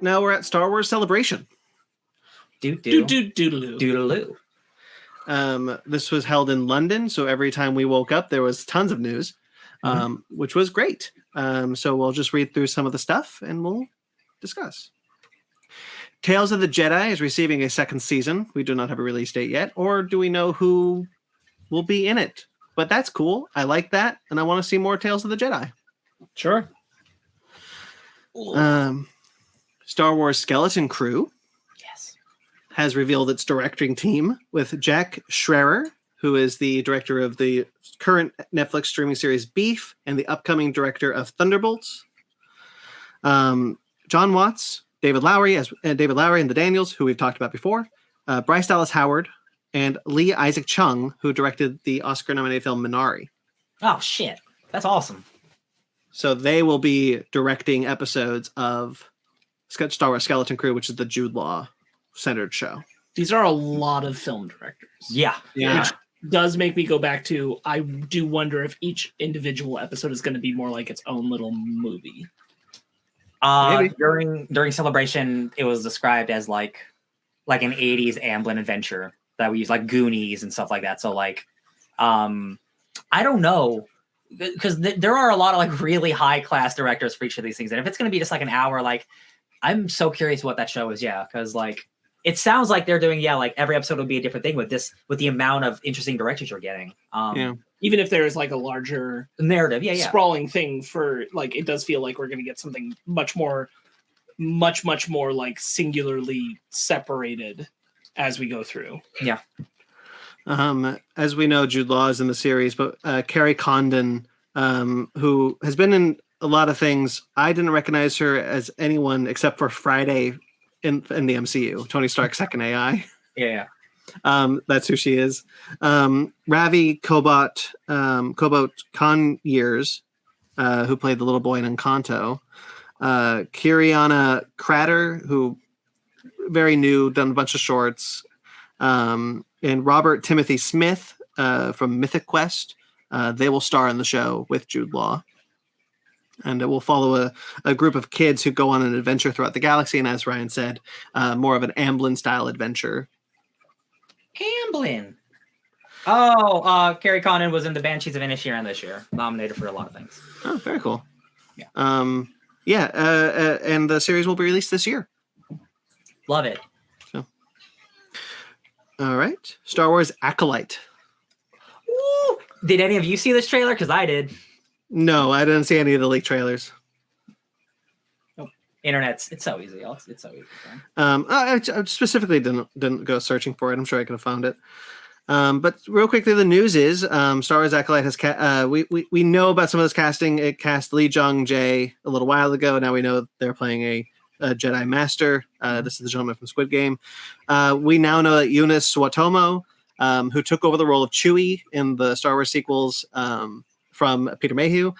now we're at Star Wars Celebration. Doodaloo. This was held in London, so every time we woke up, there was tons of news, which was great. So we'll just read through some of the stuff and we'll discuss. Tales of the Jedi is receiving a second season. We do not have a release date yet, or do we know who will be in it? But that's cool. I like that, and I want to see more Tales of the Jedi. Sure. Star Wars Skeleton Crew has revealed its directing team with Jack Schreier, who is the director of the current Netflix streaming series Beef and the upcoming director of Thunderbolts. John Watts, David Lowery and the Daniels, who we've talked about before, Bryce Dallas Howard, and Lee Isaac Chung, who directed the Oscar-nominated film Minari. Oh, shit. That's awesome. So they will be directing episodes of Star Wars Skeleton Crew, which is the Jude Law-centered show. These are a lot of film directors. Yeah. Which does make me go back to, I do wonder if each individual episode is going to be more like its own little movie. During Celebration, it was described as like an 80s Amblin adventure that we use, like Goonies and stuff like that. So like, I don't know, because there are a lot of like really high class directors for each of these things. And if it's going to be just like an hour, like I'm so curious what that show is. Yeah. Cause like, it sounds like they're doing, like every episode will be a different thing with the amount of interesting directors you're getting. Even if there is like a larger narrative, sprawling thing for like, it does feel like we're going to get something much more like singularly separated as we go through. Yeah. As we know, Jude Law is in the series, but Carrie Condon, who has been in a lot of things, I didn't recognize her as anyone except for Friday in the MCU, Tony Stark's second AI. Yeah. That's who she is. Ravi Kobot Conyers, who played the little boy in Encanto. Kiriana Crater, who very new, done a bunch of shorts. And Robert Timothy Smith from Mythic Quest. They will star in the show with Jude Law. And it will follow a group of kids who go on an adventure throughout the galaxy. And as Ryan said, more of an Amblin-style adventure. Amblin. Oh, Carrie Condon was in the Banshees of Inisherin this year. Nominated for a lot of things. Oh, very cool. Yeah. And the series will be released this year. Love it. So. All right. Star Wars Acolyte. Ooh. Did any of you see this trailer? Because I did. No, I didn't see any of the leaked trailers. Nope. Internet's it's so easy. It's so easy. I specifically didn't go searching for it. I'm sure I could have found it. But real quickly, the news is Star Wars Acolyte has we know about some of this casting. It cast Lee Jong-jae a little while ago. Now we know they're playing a Jedi Master. This is the gentleman from Squid Game. We now know that Eunice Suatomo, who took over the role of Chewie in the Star Wars sequels from Peter Mayhew,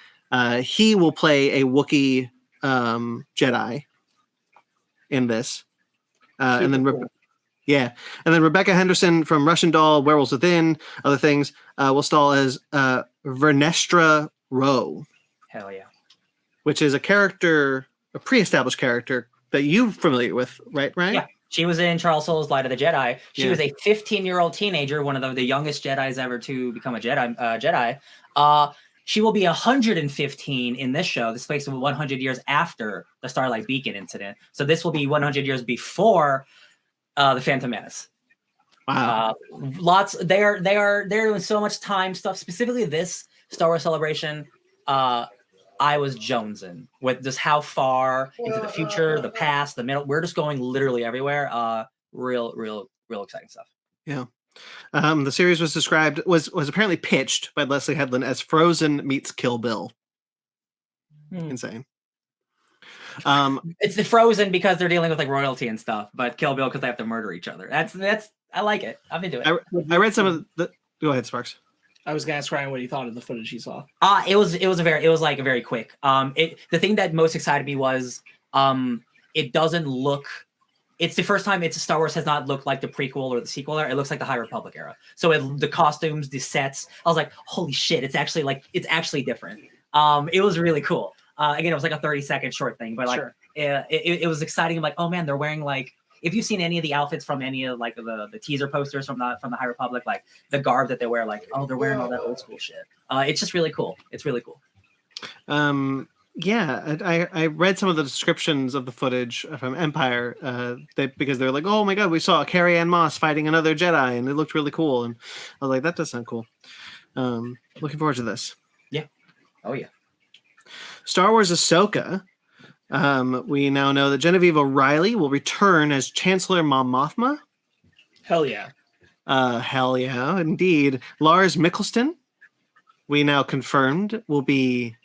he will play a Wookiee Jedi in this. And then Rebecca Henderson from Russian Doll, Werewolves Within, other things, will star as Vernestra Rowe. Hell yeah. Which is a pre-established character that you're familiar with, right, Ryan? Yeah. She was in Charles Soule's Light of the Jedi. She was a 15-year-old teenager, one of the youngest Jedis ever to become a Jedi. She will be 115 in this show. This takes 100 years after the Starlight Beacon incident. So this will be 100 years before the Phantom Menace. Wow. They're doing so much time stuff. Specifically this Star Wars Celebration, I was jonesing with just how far into the future, the past, the middle. We're just going literally everywhere. Real exciting stuff. Yeah. The series was apparently pitched by Leslie Headland as Frozen meets Kill Bill. Insane. It's the Frozen because they're dealing with like royalty and stuff, but Kill Bill because they have to murder each other. That's I like it. I'm into it. I read some of the. Go ahead, Sparks. I was gonna ask Ryan what he thought of the footage he saw. It was like a very quick. The thing that most excited me was it doesn't look. It's the first time Star Wars has not looked like the prequel or the sequel era. It looks like the High Republic era. So the costumes, the sets, I was like, holy shit! It's actually different. It was really cool. Again, it was like a 30-second short thing, but like it was exciting. I'm like, oh man, they're wearing like, if you've seen any of the outfits from any of like the teaser posters from the High Republic, like the garb that they wear, like, oh, they're wearing all that old school shit. It's just really cool. It's really cool. Yeah, I read some of the descriptions of the footage from Empire because they're like, oh my god, we saw Carrie Ann Moss fighting another Jedi, and it looked really cool. And I was like, that does sound cool. Looking forward to this. Yeah. Oh yeah. Star Wars Ahsoka. We now know that Genevieve O'Reilly will return as Chancellor Mon Mothma. Hell yeah. Hell yeah, indeed. Lars Mikkelsen, we now confirmed, will be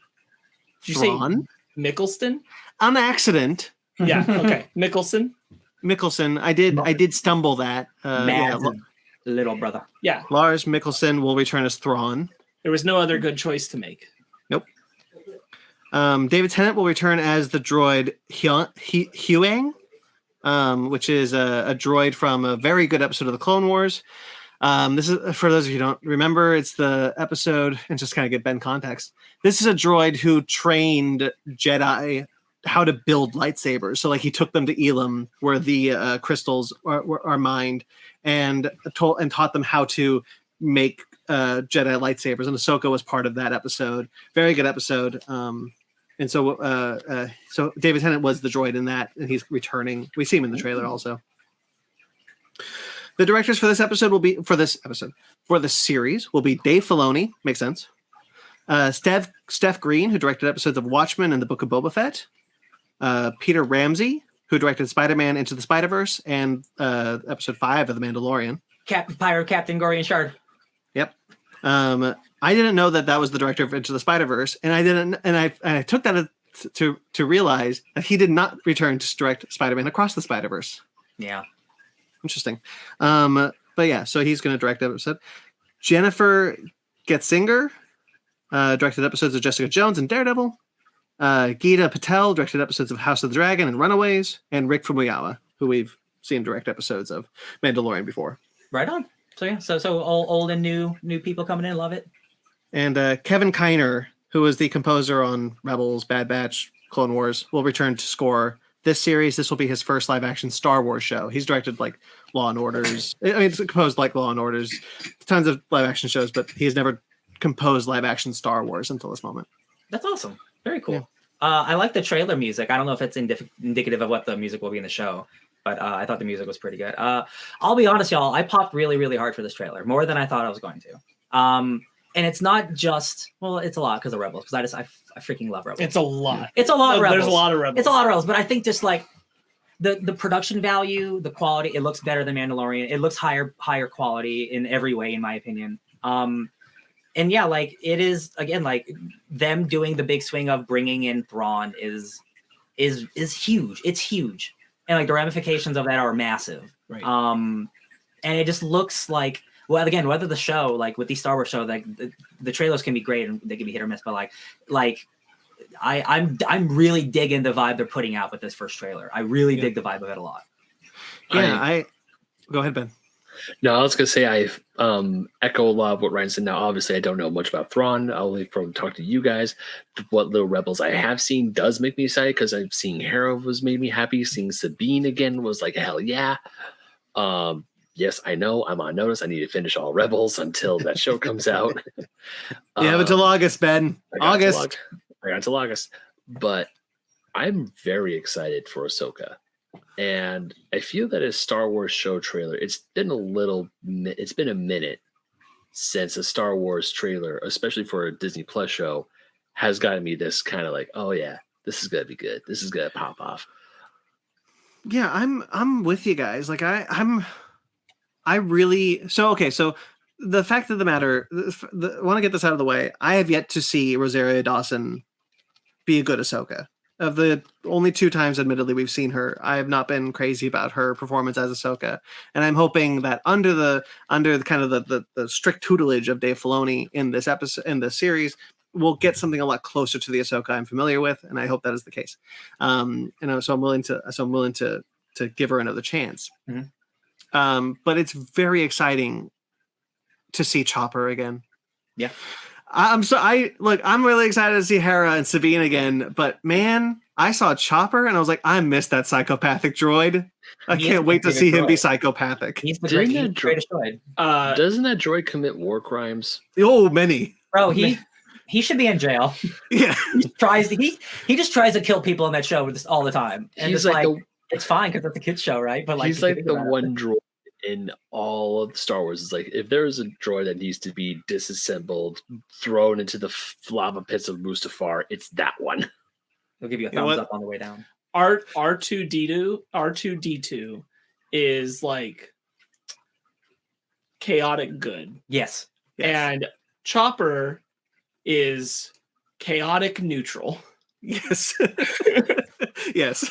Did you Thrawn. say Mickelston? On accident. Yeah. Okay. Mickelson. Mikkelsen. I did stumble that. Mad little brother. Yeah. Lars Mikkelsen will return as Thrawn. There was no other good choice to make. Nope. David Tennant will return as the droid Huang, which is a droid from a very good episode of the Clone Wars. This is, for those of you who don't remember, it's the episode, and just kind of get Ben context. This is a droid who trained Jedi how to build lightsabers. So like he took them to Elam, where the crystals are mined, and taught them how to make Jedi lightsabers. And Ahsoka was part of that episode. Very good episode. And so David Tennant was the droid in that, and he's returning. We see him in the trailer also. The directors for this episode will be for the series will be Dave Filoni. Makes sense. Steph Green, who directed episodes of Watchmen and the Book of Boba Fett. Peter Ramsey, who directed Spider-Man Into the Spider-Verse and episode 5 of The Mandalorian. Captain Gorian Shard. Yep. I didn't know that was the director of Into the Spider-Verse, and I took that to realize that he did not return to direct Spider-Man Across the Spider-Verse. Yeah. Interesting. But yeah, so he's going to direct that episode. Jennifer Getzinger directed episodes of Jessica Jones and Daredevil. Geeta Patel directed episodes of House of the Dragon and Runaways. And Rick Famuyiwa, who we've seen direct episodes of Mandalorian before. Right on. So yeah, so old and new people coming in, love it. And Kevin Kiner, who was the composer on Rebels, Bad Batch, Clone Wars, will return to score this series. This will be his first live-action Star Wars show. He's directed like Law and Orders. I mean, it's composed like Law and Orders, tons of live-action shows, but he's never composed live-action Star Wars until this moment. That's awesome. Very cool. Yeah. I like the trailer music. I don't know if it's indicative of what the music will be in the show, but I thought the music was pretty good. I'll be honest, y'all. I popped really, really hard for this trailer, more than I thought I was going to. And it's not just, well, it's a lot because of Rebels, because I freaking love Rebels. It's a lot. It's a lot of Rebels. There's a lot of Rebels. It's a lot of Rebels, but I think just like the production value, the quality, it looks better than Mandalorian. It looks higher quality in every way, in my opinion. And yeah, like it is, again, like them doing the big swing of bringing in Thrawn is huge. It's huge. And like the ramifications of that are massive. Right. And it just looks like, well, again, whether the show, like with these Star Wars shows, like the trailers can be great and they can be hit or miss, but like I'm really digging the vibe they're putting out with this first trailer. I really dig the vibe of it a lot. Yeah, go ahead, Ben. No, I was gonna say I echo a lot of what Ryan said. Now, obviously, I don't know much about Thrawn. Only from talking to you guys. What little Rebels I have seen does make me excited because I've seen Hera was made me happy. Seeing Sabine again was like hell yeah. Yes, I know I'm on notice. I need to finish all Rebels until that show comes out. You have until August, Ben. I got until August, but I'm very excited for Ahsoka. And I feel that a Star Wars show trailer, it's been a minute since a Star Wars trailer, especially for a Disney Plus show, has gotten me this kind of like, oh yeah, this is gonna be good. This is gonna pop off. Yeah, I'm with you guys. Like so the fact of the matter, I want to get this out of the way. I have yet to see Rosario Dawson be a good Ahsoka. Of the only 2 times, admittedly, we've seen her, I have not been crazy about her performance as Ahsoka, and I'm hoping that under the kind of the strict tutelage of Dave Filoni in this episode, in this series, we'll get something a lot closer to the Ahsoka I'm familiar with, and I hope that is the case. So I'm willing to give her another chance. Mm-hmm. But it's very exciting to see Chopper again. Yeah. I'm really excited to see Hera and Sabine again, but man, I saw Chopper and I was like, I miss that psychopathic droid. I He is can't my wait to favorite see him be droid. psychopathic. He's the Didn't great, that he's the greatest droid. Doesn't that droid commit war crimes? Oh, many. Bro, he should be in jail. Yeah. He just tries to kill people in that show all the time. And He's it's like it's fine because it's a kids show, right? But like he's if you like think the about it. one droid in all of Star Wars. It's like if there's a droid that needs to be disassembled, thrown into the lava pits of Mustafar, it's that one. He'll give you a You know thumbs what? up on the way down. R2D2 is like chaotic good, Yes. and Chopper is chaotic neutral. Yes. Yes.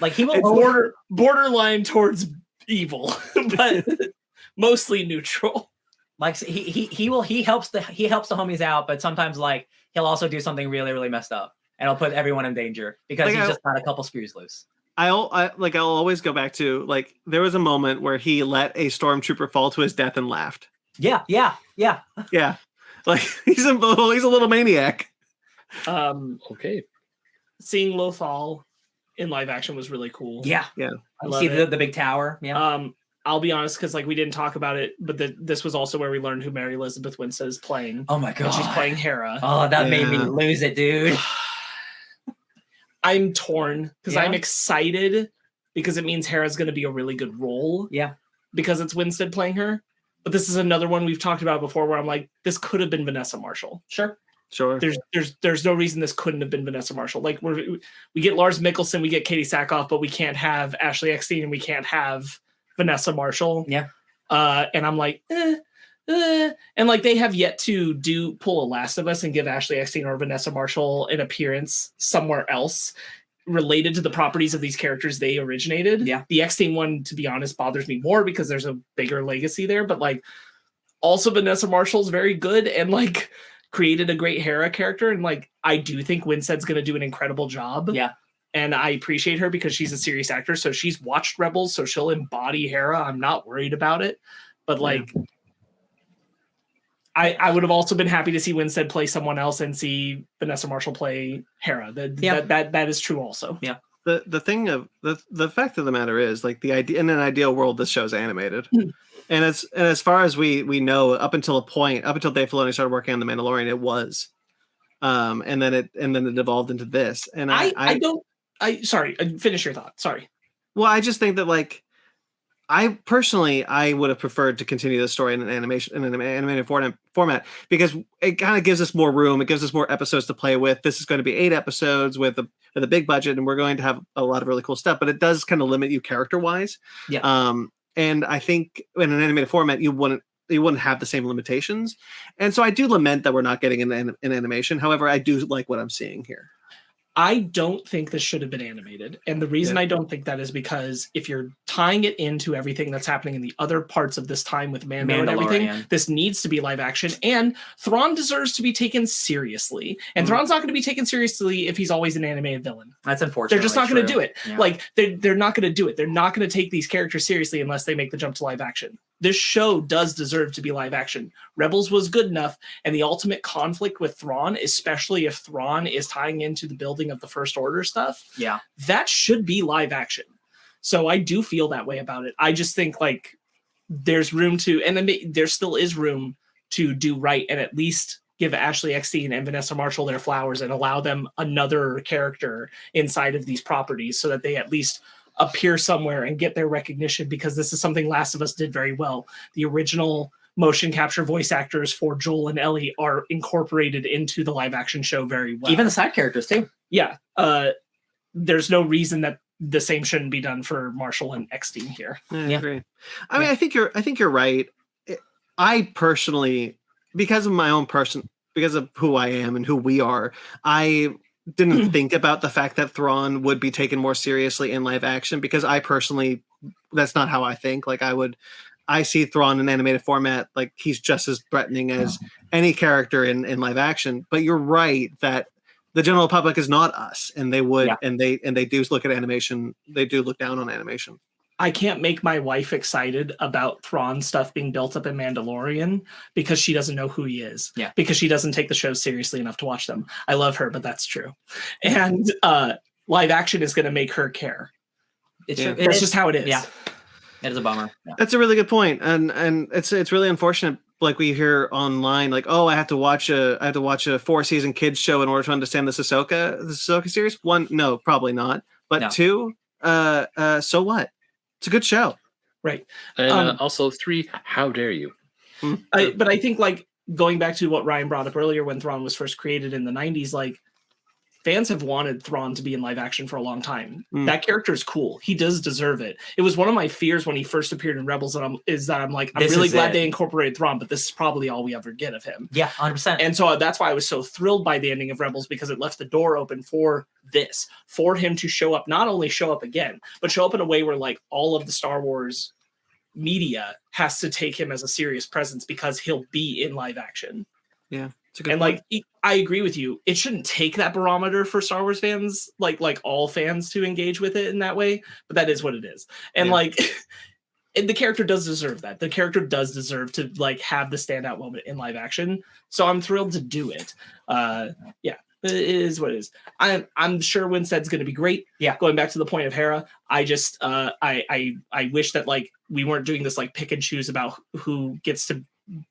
Like he will It's borderline towards evil, but mostly neutral. like he helps the homies out, but sometimes like he'll also do something really, really messed up. And he'll put everyone in danger because Like he's just got a couple screws loose. I'll always go back to like there was a moment where he let a stormtrooper fall to his death and laughed. Yeah. Yeah. Like he's a little maniac. Okay. Seeing Lothal in live action was really cool. Yeah. I You love see it. the big tower. Yeah. I'll be honest, because like we didn't talk about it, but this was also where we learned who Mary Elizabeth Winstead is playing. Oh my And god. she's playing Hera. Oh, that made me Yeah. lose it, dude. I'm torn because Yeah? I'm excited because it means Hera's going to be a really good role. Yeah. Because it's Winstead playing her. But this is another one we've talked about before where I'm like, this could have been Vanessa Marshall. Sure. Sure. There's no reason this couldn't have been Vanessa Marshall. Like we get Lars Mikkelsen, we get Katie Sackhoff, but we can't have Ashley Eckstein and we can't have Vanessa Marshall. Yeah. And I'm like, and like they have yet to pull a Last of Us and give Ashley Eckstein or Vanessa Marshall an appearance somewhere else related to the properties of these characters they originated. Yeah. The Eckstein one, to be honest, bothers me more because there's a bigger legacy there. But like, also Vanessa Marshall's very good and like created a great Hera character. And like, I do think Winstead's going to do an incredible job. Yeah. And I appreciate her because she's a serious actor. So she's watched Rebels, so she'll embody Hera. I'm not worried about it. But like, I would have also been happy to see Winstead play someone else and see Vanessa Marshall play Hera. That is true also. Yeah. The thing of the fact of the matter is like the idea in an ideal world this show's animated. And as far as we know, up until Dave Filoni started working on The Mandalorian, it was. And then it evolved into this. And Sorry, finish your thought. Sorry. Well, I just think that like I would have preferred to continue the story in an animated format because it kind of gives us more room. It gives us more episodes to play with. This is going to be 8 episodes with a big budget, and we're going to have a lot of really cool stuff. But it does kind of limit you character wise. Yeah. And I think in an animated format, you wouldn't have the same limitations. And so I do lament that we're not getting an animation. However, I do like what I'm seeing here. I don't think this should have been animated. And the reason I don't think that is because if you're tying it into everything that's happening in the other parts of this time with Mando and everything, this needs to be live action. And Thrawn deserves to be taken seriously. And Thrawn's not going to be taken seriously if he's always an animated villain. That's unfortunate. They're just not going to do it. Yeah. Like, they're not going to do it. They're not going to take these characters seriously unless they make the jump to live action. This show does deserve to be live action. Rebels was good enough, and the ultimate conflict with Thrawn, especially if Thrawn is tying into the building of the First Order stuff, that should be live action. So I do feel that way about it. I just think like there's room to, and then there still is room to do right and at least give Ashley Eckstein and Vanessa Marshall their flowers and allow them another character inside of these properties so that they at least appear somewhere and get their recognition, because this is something Last of Us did very well. The original motion capture voice actors for Joel and Ellie are incorporated into the live action show very well. Even the side characters too. Yeah. There's no reason that the same shouldn't be done for Marshall and Eckstein here. I agree. I mean, I think you're right. I personally, because of who I am and who we are, I didn't think about the fact that Thrawn would be taken more seriously in live action, because I personally, that's not how I think. Like I see Thrawn in animated format, like he's just as threatening as any character in live action. But you're right that the general public is not us, and they would, and they do look at animation. They do look down on animation. I can't make my wife excited about Thrawn stuff being built up in Mandalorian because she doesn't know who he is. Yeah. Because she doesn't take the shows seriously enough to watch them. I love her, but that's true. And live action is going to make her care. That's just how it is. Yeah. It is a bummer. Yeah. That's a really good point, and it's really unfortunate. Like we hear online, like, oh, I have to watch a 4-season kids show in order to understand the Ahsoka series. One, no, probably not. But No. two, so what? It's a good show. Right. And also 3, how dare you? But I think, like, going back to what Ryan brought up earlier when Thrawn was first created in the 90s, like, fans have wanted Thrawn to be in live action for a long time. That character is cool. He does deserve it. It was one of my fears when he first appeared in Rebels that I'm really glad they incorporated Thrawn, but this is probably all we ever get of him. Yeah, 100%. And so that's why I was so thrilled by the ending of Rebels, because it left the door open for this, for him to show up, not only show up again, but show up in a way where, like, all of the Star Wars media has to take him as a serious presence because he'll be in live action. Yeah. It's a good And point. like, I agree with you. It shouldn't take that barometer for Star Wars fans, like all fans, to engage with it in that way. But that is what it is. And like, and the character does deserve that. The character does deserve to like have the standout moment in live action. So I'm thrilled to do it. Yeah, it is what it is. I'm sure Winstead's going to be great. Yeah. Going back to the point of Hera, I just I wish that like we weren't doing this like pick and choose about who gets to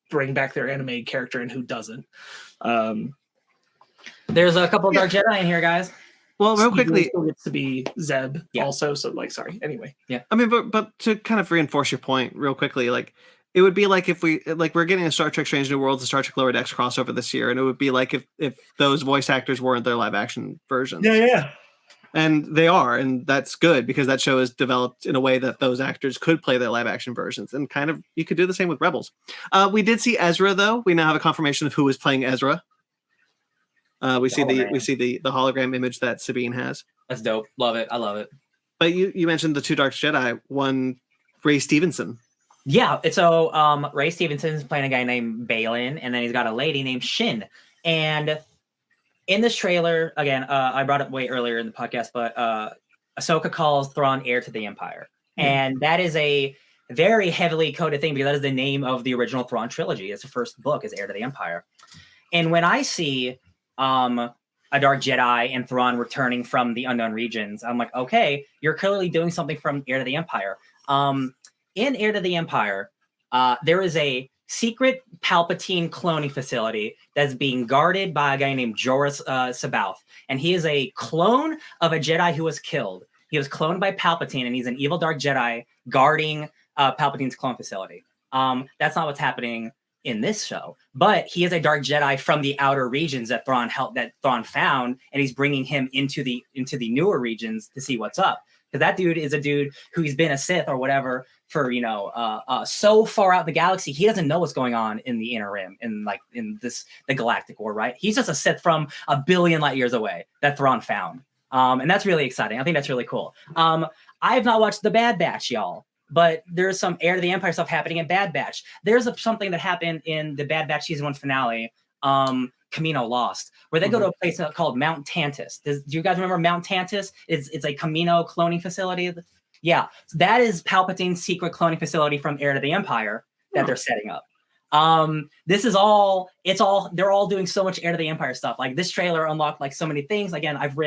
bring back their anime character and who doesn't. There's a couple of Dark Jedi in here, guys. Well, real Steven quickly, still gets to be Zeb Yeah. also. So like, sorry. Anyway, I mean, but to kind of reinforce your point real quickly, like it would be like if we're getting a Star Trek Strange New Worlds and Star Trek Lower Decks crossover this year, and it would be like if those voice actors weren't their live action versions. yeah. And they are, and that's good because that show is developed in a way that those actors could play their live action versions, and kind of you could do the same with Rebels. We did see Ezra though. We now have a confirmation of who is playing Ezra. We see the hologram image that Sabine has. That's dope. Love it. I love it. But you mentioned the 2 Dark Jedi. One, Ray Stevenson. Yeah. So Ray Stevenson's playing a guy named Balin, and then he's got a lady named Shin. And in this trailer, again, I brought it way earlier in the podcast, but Ahsoka calls Thrawn heir to the Empire. And that is a very heavily coded thing because that is the name of the original Thrawn trilogy. It's the first book, is Heir to the Empire. And when I see a Dark Jedi and Thrawn returning from the unknown regions, I'm like, okay, you're clearly doing something from Heir to the Empire. In Heir to the Empire, there is a secret Palpatine cloning facility that's being guarded by a guy named Joruus C'baoth. And he is a clone of a Jedi who was killed. He was cloned by Palpatine, and he's an evil Dark Jedi guarding Palpatine's clone facility. That's not what's happening in this show, but he is a Dark Jedi from the outer regions that Thrawn found, and he's bringing him into the newer regions to see what's up. Because that dude is a dude who's been a Sith or whatever for, so far out the galaxy, he doesn't know what's going on in the Inner Rim, in the Galactic War, right? He's just a Sith from a billion light years away that Thrawn found. And that's really exciting. I think that's really cool. I have not watched The Bad Batch, y'all, but there's some Heir to the Empire stuff happening in Bad Batch. There's something that happened in the Bad Batch season 1 finale, Camino Lost, where they go to a place called Mount Tantus. Do you guys remember Mount Tantus? It's a Camino cloning facility. Yeah, so that is Palpatine's secret cloning facility from Heir to the Empire that they're setting up. This is they're all doing so much Heir to the Empire stuff. Like this trailer unlocked like so many things. Again, I've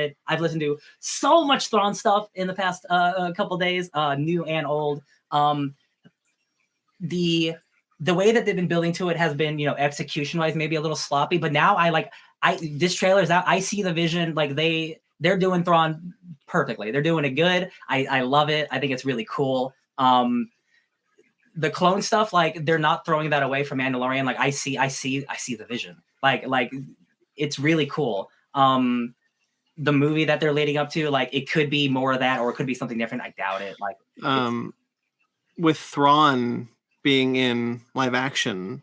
listened to so much Thrawn stuff in the past couple days, new and old. The way that they've been building to it has been, execution wise, maybe a little sloppy, but now this trailer is out. I see the vision. Like they're doing Thrawn perfectly. They're doing it good. I love it. I think it's really cool. The clone stuff, like they're not throwing that away from Mandalorian. Like I see the vision. Like it's really cool. The movie that they're leading up to, like it could be more of that, or it could be something different. I doubt it. Like with Thrawn being in live action,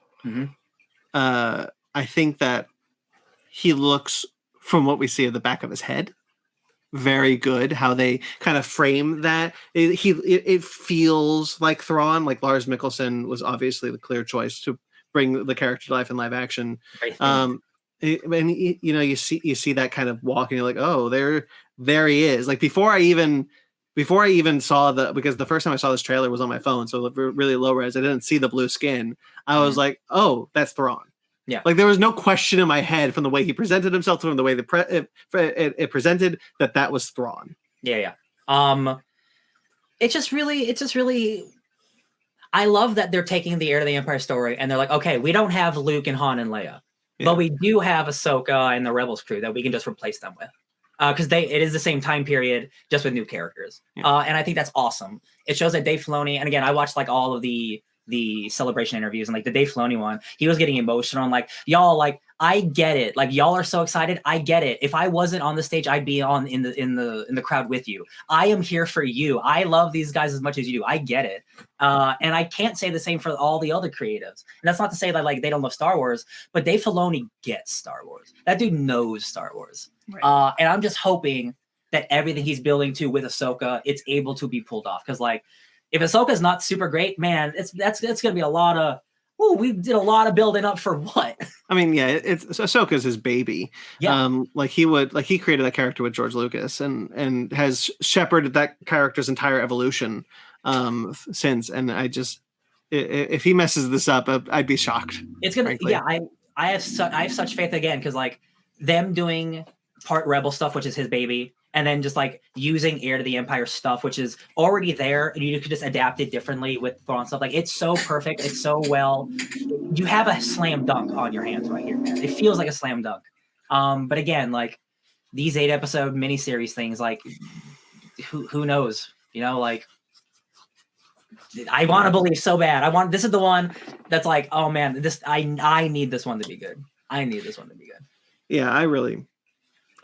I think that he looks, from what we see at the back of his head, very good. How they kind of frame that, it feels like Thrawn. Like Lars Mikkelsen was obviously the clear choice to bring the character to life in live action. And you see that kind of walk, and you're like, oh, there he is. Like before I even before I even saw because the first time I saw this trailer was on my phone, so really low res. I didn't see the blue skin. I was like, oh, that's Thrawn. Yeah. Like there was no question in my head from the way he presented himself, from the way it presented that was Thrawn. Yeah. It's just really. I love that they're taking the Heir to the Empire story and they're like, okay, we don't have Luke and Han and Leia, but we do have Ahsoka and the Rebels crew that we can just replace them with. Because it is the same time period, just with new characters. And I think that's awesome. It shows that Dave Filoni, and again, I watched like all of the celebration interviews, and like the Dave Filoni one, he was getting emotional. I'm like, y'all, like, I get it. Like, y'all are so excited. I get it. If I wasn't on the stage, I'd be in the crowd with you. I am here for you. I love these guys as much as you do. I get it. And I can't say the same for all the other creatives. And that's not to say that like they don't love Star Wars, but Dave Filoni gets Star Wars. That dude knows Star Wars. Right. And I'm just hoping that everything he's building to with Ahsoka, it's able to be pulled off. Because like, if Ahsoka's not super great, man, that's going to be a lot of. Oh, we did a lot of building up for what? I mean, yeah, it's Ahsoka's his baby. Yeah. He created that character with George Lucas and has shepherded that character's entire evolution since. And I just, if he messes this up, I'd be shocked. It's gonna, frankly. yeah. I have such faith again because like them doing part Rebel stuff, which is his baby, and then just like using Heir to the Empire stuff, which is already there, and you could just adapt it differently with Thrawn stuff. Like it's so perfect, it's so well. You have a slam dunk on your hands right here, man. It feels like a slam dunk. But again, like these 8-episode miniseries things, like who knows? You know, like I want to believe so bad. This is the one that's like, oh man, I need this one to be good. I need this one to be good. Yeah,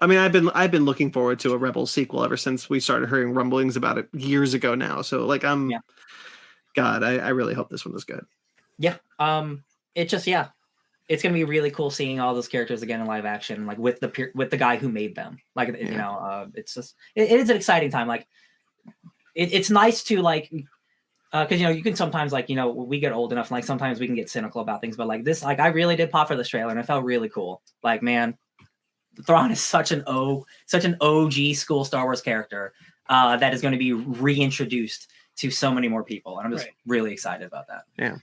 I mean, I've been looking forward to a Rebels sequel ever since we started hearing rumblings about it years ago now. So like God, I really hope this one is good. Yeah. It's just, it's going to be really cool seeing all those characters again in live action, like with the guy who made them. Like, you know, it's just, it is an exciting time. Like it's nice to like, cause you know, you can sometimes like, you know, we get old enough, like sometimes we can get cynical about things, but like this, like I really did pop for this trailer and it felt really cool. Like, man, Thrawn is such an OG school Star Wars character that is going to be reintroduced to so many more people. And I'm just really excited about that. Yeah.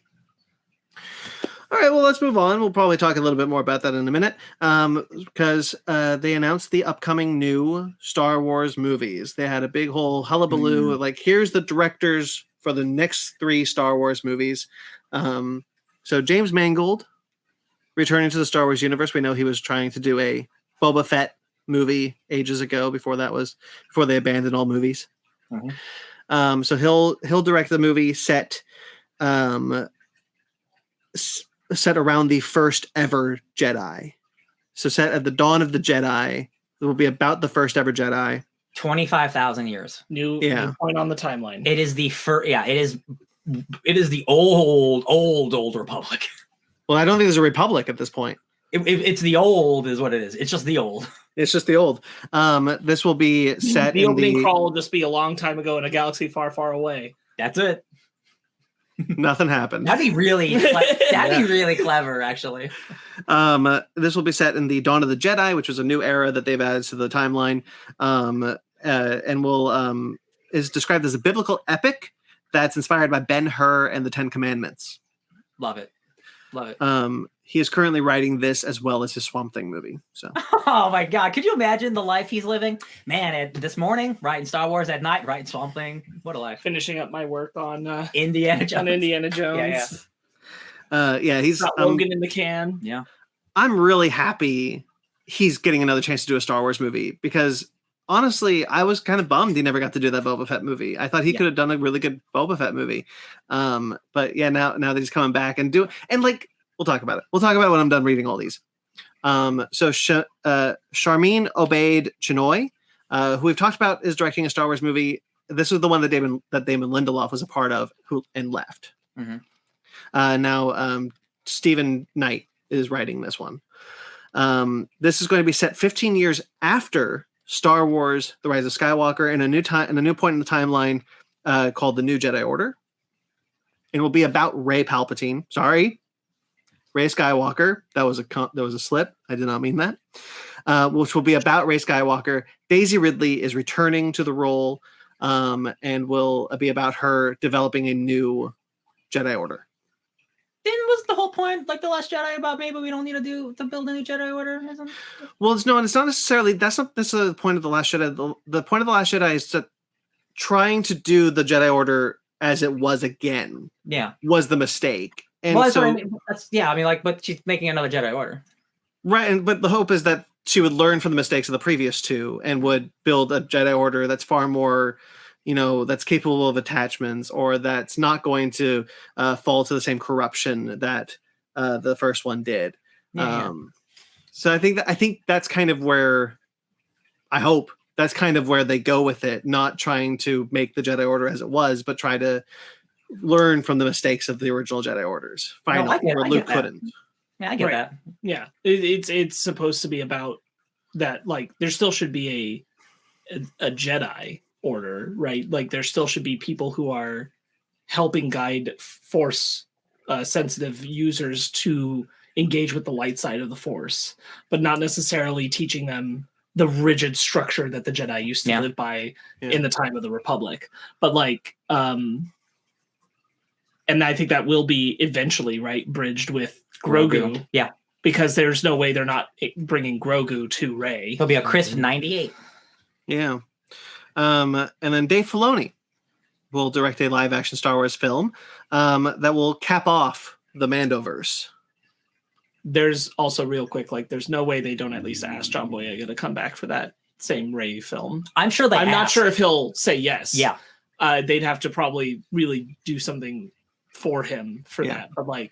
All right, well, let's move on. We'll probably talk a little bit more about that in a minute because they announced the upcoming new Star Wars movies. They had a big whole hullabaloo. Like, here's the directors for the next 3 Star Wars movies. So James Mangold, returning to the Star Wars universe. We know he was trying to do a Boba Fett movie ages ago before they abandoned all movies. Mm-hmm. So he'll direct the movie set around the first ever Jedi. So set at the dawn of the Jedi. It will be about the first ever Jedi. 25,000 years. New point on the timeline. It is the first. Yeah, it is the old Republic. Well, I don't think there's a Republic at this point. It's the old is what it is. It's just the old. It's just the old. This will be set the opening crawl will just be a long time ago in a galaxy far, far away. That's it. Nothing happened. That'd be really really clever, actually. This will be set in the Dawn of the Jedi, which was a new era that they've added to the timeline, and is described as a biblical epic that's inspired by Ben-Hur and the Ten Commandments. Love it. He is currently writing this as well as his Swamp Thing movie. So, oh my God, could you imagine the life he's living? Man, this morning writing Star Wars, at night writing Swamp Thing. What a life! Finishing up my work on Indiana Jones. He's got Logan in the can. Yeah, I'm really happy he's getting another chance to do a Star Wars movie because honestly, I was kind of bummed he never got to do that Boba Fett movie. I thought he could have done a really good Boba Fett movie. But yeah, now that he's coming back and we'll talk about it. We'll talk about it when I'm done reading all these. So Sharmeen Obaid-Chinoy, who we've talked about, is directing a Star Wars movie. This was the one that Damon Lindelof was a part of, who left. Mm-hmm. Now Stephen Knight is writing this one. This is going to be set 15 years after Star Wars: The Rise of Skywalker, in a new point in the timeline called the New Jedi Order. It will be about Rey Palpatine. Sorry, Rey Skywalker. That was a slip. I did not mean that. Which will be about Rey Skywalker. Daisy Ridley is returning to the role. and will be about her developing a new Jedi Order. Then was the whole point, like the Last Jedi, about maybe we don't need to build a new Jedi Order? Well, it's not necessarily. That's not necessarily the point of the Last Jedi. The point of the Last Jedi is to trying to do the Jedi Order as it was again. Yeah, was the mistake, and well, that's so what I mean. I mean, like, but she's making another Jedi Order, right. But the hope is that she would learn from the mistakes of the previous two and would build a Jedi Order that's far more, that's capable of attachments, or that's not going to fall to the same corruption that the first one did. So I think that's kind of where I hope that's kind of where they go with it, not trying to make the Jedi Order as it was, but try to learn from the mistakes of the original Jedi Orders. Finally, where Luke couldn't. Yeah, I get that. Yeah, it's supposed to be about that. Like, there still should be a Jedi Order, right? Like, there still should be people who are helping guide Force sensitive users to engage with the light side of the Force, but not necessarily teaching them the rigid structure that the Jedi used to live by in the time of the Republic. But like, and I think that will be eventually, right, bridged with Grogu. Yeah. Because there's no way they're not bringing Grogu to Rey. He'll be a crisp 98. Yeah. And then Dave Filoni will direct a live action Star Wars film that will cap off the Mandoverse. There's also, real quick, like, there's no way they don't at least ask John Boyega to come back for that same Rey film. I'm sure they I'm not sure if he'll say yes. Yeah. They'd have to probably really do something for him for that. But like,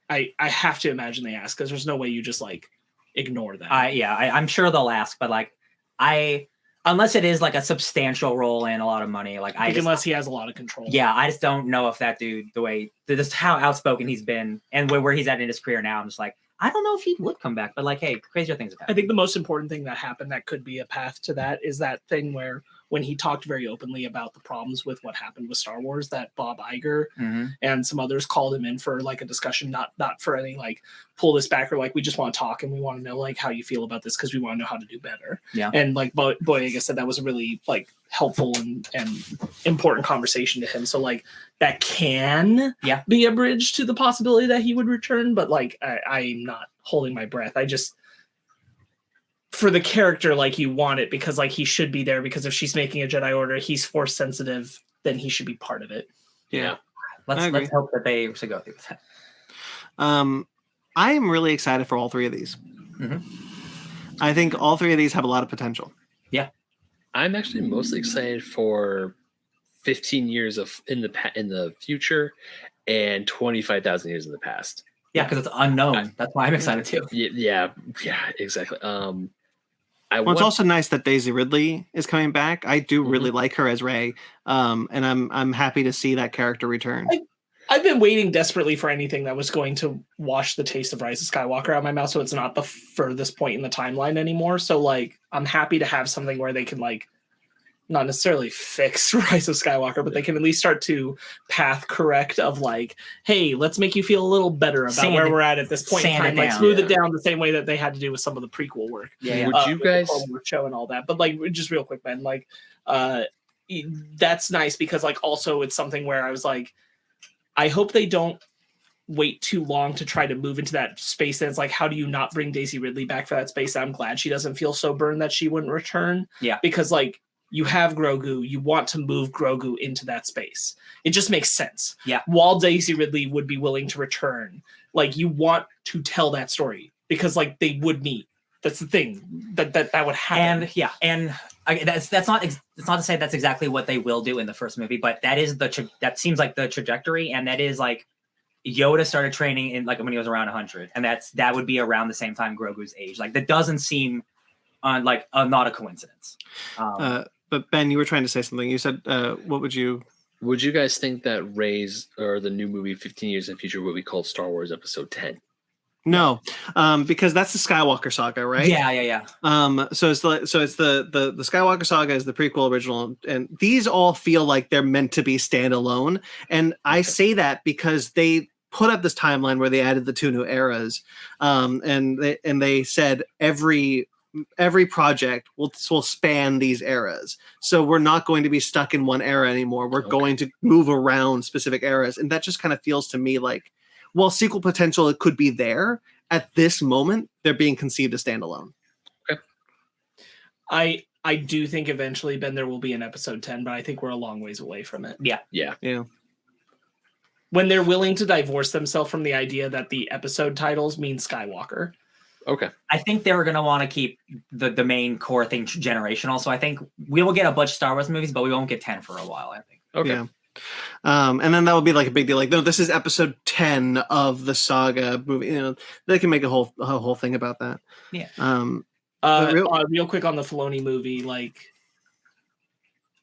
I have to imagine they ask, because there's no way you just like ignore that. I'm sure they'll ask, but like, unless it is like a substantial role and a lot of money, like unless he has a lot of control. Yeah, I just don't know if that dude, just how outspoken he's been and where he's at in his career now, I'm just like, I don't know if he would come back, but like, hey, crazier things have happened. I think the most important thing that happened that could be a path to that is that thing where when he talked very openly about the problems with what happened with Star Wars, that Bob Iger and some others called him in for like a discussion, not for any like pull this back or like, we just want to talk and we want to know like how you feel about this because we want to know how to do better. Yeah. And like Boyega said, that was a really like helpful and important conversation to him. So like that can be a bridge to the possibility that he would return, but like I'm not holding my breath. I just, for the character, like, you want it because like he should be there, because if she's making a Jedi Order, he's Force sensitive, then he should be part of it. Yeah. Let's hope that they should go through with that. I am really excited for all three of these. I think all three of these have a lot of potential. Yeah. I'm actually mostly excited for 15 years in the future and 25,000 years in the past. Yeah, because it's unknown. That's why I'm excited too. Yeah, exactly. It's also nice that Daisy Ridley is coming back. I do really like her as Rey, and I'm happy to see that character return. I've been waiting desperately for anything that was going to wash the taste of Rise of Skywalker out of my mouth, so it's not the furthest point in the timeline anymore. So like, I'm happy to have something where they can like not necessarily fix Rise of Skywalker, but they can at least start to path correct of like, hey, let's make you feel a little better about where we're at this point in time. Like, smooth it down the same way that they had to do with some of the prequel work. Would you guys show and all that? But like, just real quick, Ben, like, that's nice because like also it's something where I was like, I hope they don't wait too long to try to move into that space. And it's like, how do you not bring Daisy Ridley back for that space? I'm glad she doesn't feel so burned that she wouldn't return. Yeah, because like, you have Grogu, you want to move Grogu into that space. It just makes sense. Yeah. While Daisy Ridley would be willing to return, like, you want to tell that story because like they would meet. That's the thing that would happen. And that's not it's not to say that's exactly what they will do in the first movie, but that is that seems like the trajectory, and that is like Yoda started training in like when he was around 100, and that would be around the same time Grogu's age. Like, that doesn't seem not a coincidence. But Ben, you were trying to say something. You said, what would you guys think that Rey's or the new movie 15 years in the future will be called Star Wars Episode 10? No, because that's the Skywalker saga, right? Yeah. So it's the Skywalker saga is the prequel original, and these all feel like they're meant to be standalone. And I say that because they put up this timeline where they added the two new eras, and they said every every project will span these eras. So we're not going to be stuck in one era anymore. We're going to move around specific eras. And that just kind of feels to me like, while sequel potential, it could be there. At this moment, they're being conceived as standalone. Okay. I do think eventually, Ben, there will be an episode 10, but I think we're a long ways away from it. Yeah. When they're willing to divorce themselves from the idea that the episode titles mean Skywalker. Okay. I think they were going to want to keep the main core thing generational. So I think we will get a bunch of Star Wars movies, but we won't get 10 for a while, I think. Okay. Yeah. And then that would be like a big deal. Like, no, this is episode 10 of the saga movie. You know, they can make a whole thing about that. Yeah. Real quick on the Filoni movie, like,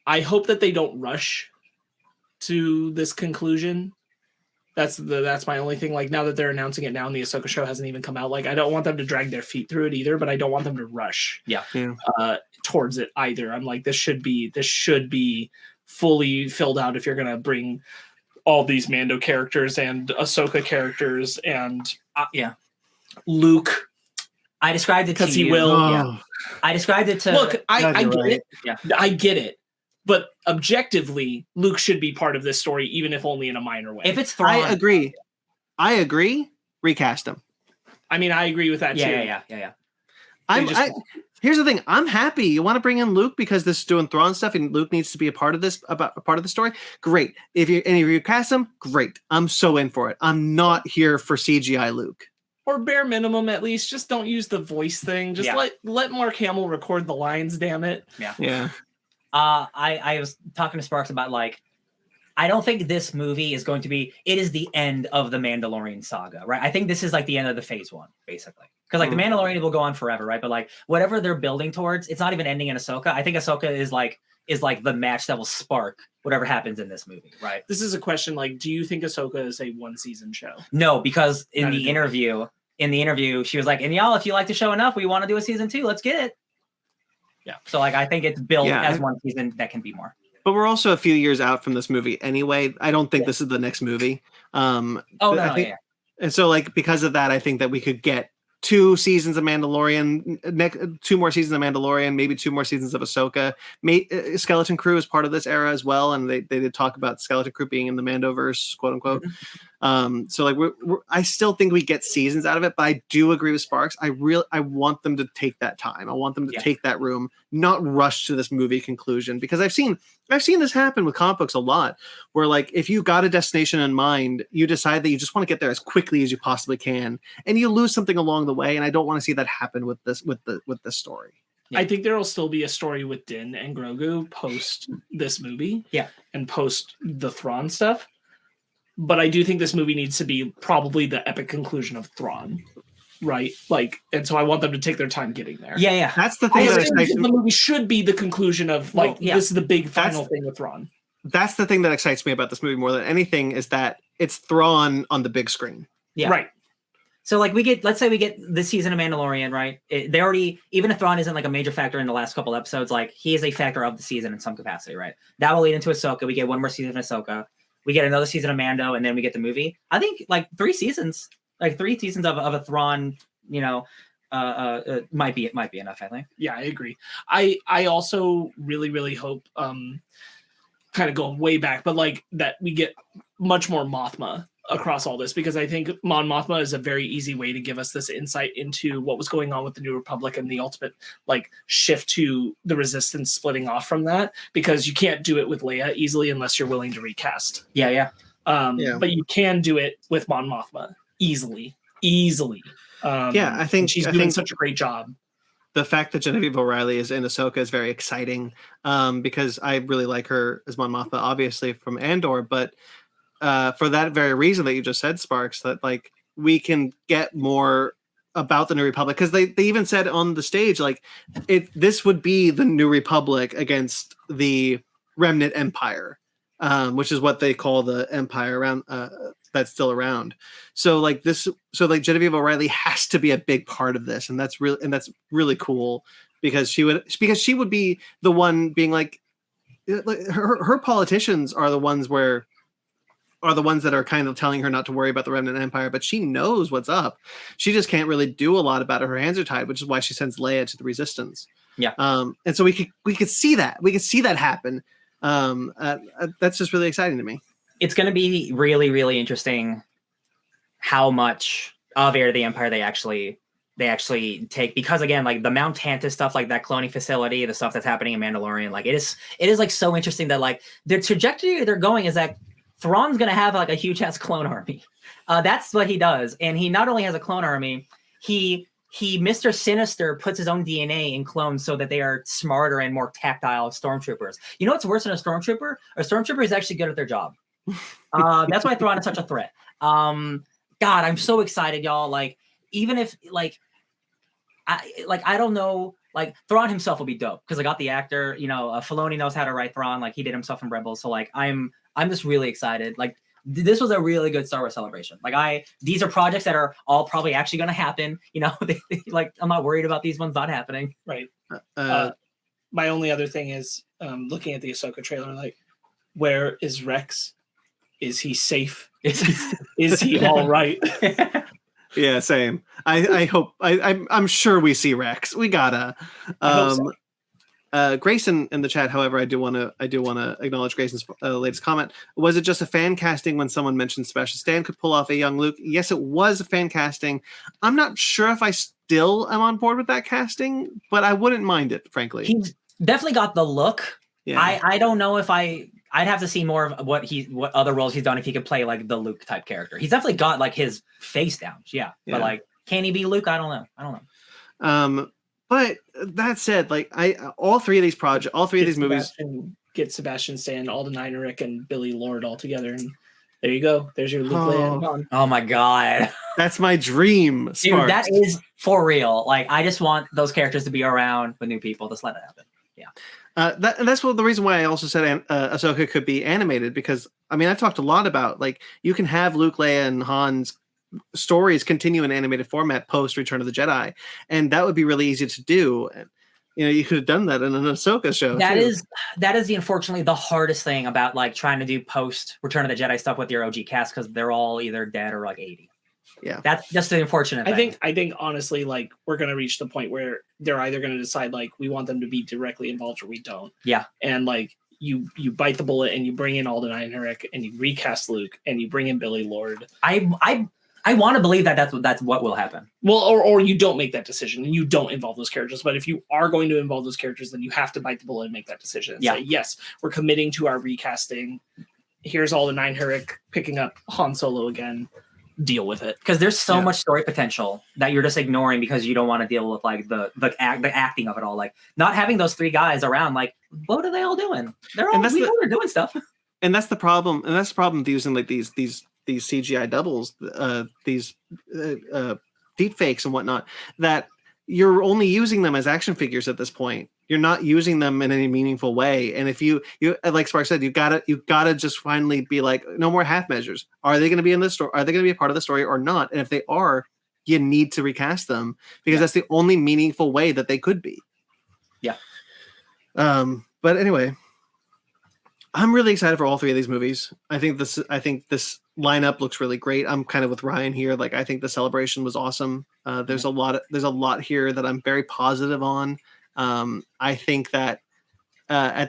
I hope that they don't rush to this conclusion. That's my only thing. Like, now that they're announcing it now and the Ahsoka show hasn't even come out, like, I don't want them to drag their feet through it either, but I don't want them to rush towards it either. I'm like, this should be fully filled out if you're going to bring all these Mando characters and Ahsoka characters and Luke. I described it to you. Because he will. Oh. I described it to... Look, I get it. Yeah. I get it. But objectively, Luke should be part of this story, even if only in a minor way. If it's Thrawn... I agree. Recast him. I mean, I agree with that too. Yeah. Here's the thing. I'm happy. You want to bring in Luke because this is doing Thrawn stuff, and Luke needs to be a part of this, a part of the story. Great. If you cast him, great. I'm so in for it. I'm not here for CGI Luke. Or bare minimum, at least, just don't use the voice thing. Just let Mark Hamill record the lines. Damn it. Yeah. I was talking to Sparks about, like, I don't think this movie is going to be, it is the end of the Mandalorian saga, right? I think this is like the end of the phase 1, basically. Because like the Mandalorian will go on forever, right? But like whatever they're building towards, it's not even ending in Ahsoka. I think Ahsoka is like the match that will spark whatever happens in this movie, right? This is a question, like, do you think Ahsoka is a 1-season show? No, because in the interview, she was like, and y'all, if you like the show enough, we want to do a season 2. Let's get it. Yeah. So like, I think it's built as one season that can be more. But we're also a few years out from this movie anyway. I don't think this is the next movie. And so like, because of that, I think that we could get 2 seasons of Mandalorian, 2 more seasons of Mandalorian, maybe 2 more seasons of Ahsoka. Skeleton Crew is part of this era as well, and they did talk about Skeleton Crew being in the Mandoverse, quote unquote. So like, I still think we get seasons out of it, but I do agree with Sparks. I want them to take that time. I want them to take that room, not rush to this movie conclusion, because I've seen this happen with comic books a lot, where like, if you got a destination in mind, you decide that you just want to get there as quickly as you possibly can, and you lose something along the way. And I don't want to see that happen with this story. I think there will still be a story with Din and Grogu post this movie, and post the Thrawn stuff. But I do think this movie needs to be probably the epic conclusion of Thrawn, right? Like, and so I want them to take their time getting there. Yeah. That's the thing. The movie should be the conclusion of like, this is the big final thing with Thrawn. That's the thing that excites me about this movie more than anything, is that it's Thrawn on the big screen. Yeah. Right. So like, let's say we get this season of Mandalorian, right? They already, even if Thrawn isn't like a major factor in the last couple episodes, like he is a factor of the season in some capacity, right? That will lead into Ahsoka. We get 1 more season of Ahsoka. We get another season of Mando, and then we get the movie. I think like 3 seasons of a Thrawn, might be enough, I think. Yeah, I agree. I also really, really hope, kind of going way back, but like that we get much more Mothma across all this, because I think Mon Mothma is a very easy way to give us this insight into what was going on with the New Republic and the ultimate like shift to the Resistance splitting off from that, because you can't do it with Leia easily unless you're willing to recast. But you can do it with Mon Mothma easily. I think she's doing such a great job. The fact that Genevieve O'Reilly is in Ahsoka is very exciting, because I really like her as Mon Mothma, obviously from Andor, but for that very reason that you just said, Sparks, that like we can get more about the New Republic, because they even said on the stage, like, this would be the New Republic against the Remnant Empire, which is what they call the Empire around that's still around. So like Genevieve O'Reilly has to be a big part of this, and that's really cool, because she would be the one being like her politicians are the ones where are the ones that are kind of telling her not to worry about the Remnant Empire, but she knows what's up. She just can't really do a lot about it. Her hands are tied, which is why she sends Leia to the Resistance. Yeah. And so we could see that. We could see that happen. That's just really exciting to me. It's going to be really, really interesting how much of Heir to the Empire they actually take, because again, like the Mount Tantus stuff, like that cloning facility, the stuff that's happening in Mandalorian, like it is like so interesting that like the trajectory they're going is that Thrawn's going to have like a huge ass clone army. That's what he does. And he not only has a clone army, he Mr. Sinister puts his own DNA in clones so that they are smarter and more tactile stormtroopers. You know what's worse than a stormtrooper? A stormtrooper is actually good at their job. That's why Thrawn is such a threat. God, I'm so excited, y'all. Like, even if I don't know, like Thrawn himself will be dope because I got the actor. You know, Filoni knows how to write Thrawn. Like he did himself in Rebels. So like I'm just really excited. Like this was a really good Star Wars celebration. Like these are projects that are all probably actually going to happen. You know, like I'm not worried about these ones not happening. Right. My only other thing is looking at the Ahsoka trailer. Like, where is Rex? Is he safe? Is he all right? Yeah, same. I hope. I'm sure we see Rex. We gotta. Grayson in the chat, however, I do want to acknowledge Grayson's latest comment. Was it just a fan casting when someone mentioned Sebastian Stan could pull off a young Luke? Yes, it was a fan casting. I'm not sure if I still am on board with that casting, but I wouldn't mind it, frankly. He's definitely got the look. Yeah. I don't know if I'd have to see more of what other roles he's done if he could play like the Luke type character. He's definitely got like his face down. Yeah. But like, can he be Luke? I don't know. But that said, like all three of these movies get Sebastian Stan, Alden Ehrenreich, and Billy Lord all together, and there you go. There's your Luke Leia and Han. Oh my god, that's my dream, dude. Sparks. That is for real. Like I just want those characters to be around with new people. Just let it happen. Yeah. That's the reason why I also said Ahsoka could be animated, because I mean I've talked a lot about like you can have Luke, Leia, and Han's stories continue in animated format post Return of the Jedi, and that would be really easy to do. And you know, you could have done that in an Ahsoka show. That is unfortunately the hardest thing about like trying to do post Return of the Jedi stuff with your OG cast, because they're all either dead or like 80. Yeah, that's just the unfortunate thing. I think honestly, like we're gonna reach the point where they're either gonna decide like we want them to be directly involved or we don't. Yeah, and like you bite the bullet and you bring in Alden Ehrenreich and you recast Luke and you bring in Billy Lord. I want to believe that that's what will happen. Well, or you don't make that decision and you don't involve those characters. But if you are going to involve those characters, then you have to bite the bullet and make that decision. And say, yes, we're committing to our recasting. Here's Alden Ehrenreich picking up Han Solo again. Deal with it, because there's so much story potential that you're just ignoring because you don't want to deal with like the acting of it all. Like not having those three guys around. Like what are they all doing? They're doing stuff. And that's the problem. And that's the problem with using like these CGI doubles, these deep fakes and whatnot, that you're only using them as action figures at this point. You're not using them in any meaningful way. And if you like Spark said, you gotta just finally be like, no more half measures. Are they going to be in this story? Are they going to be a part of the story or not? And if they are, you need to recast them, because that's the only meaningful way that they could be. Yeah. But anyway, I'm really excited for all three of these movies. I think this lineup looks really great. I'm kind of with Ryan here. Like, I think the celebration was awesome. There's a lot here that I'm very positive on. I think that I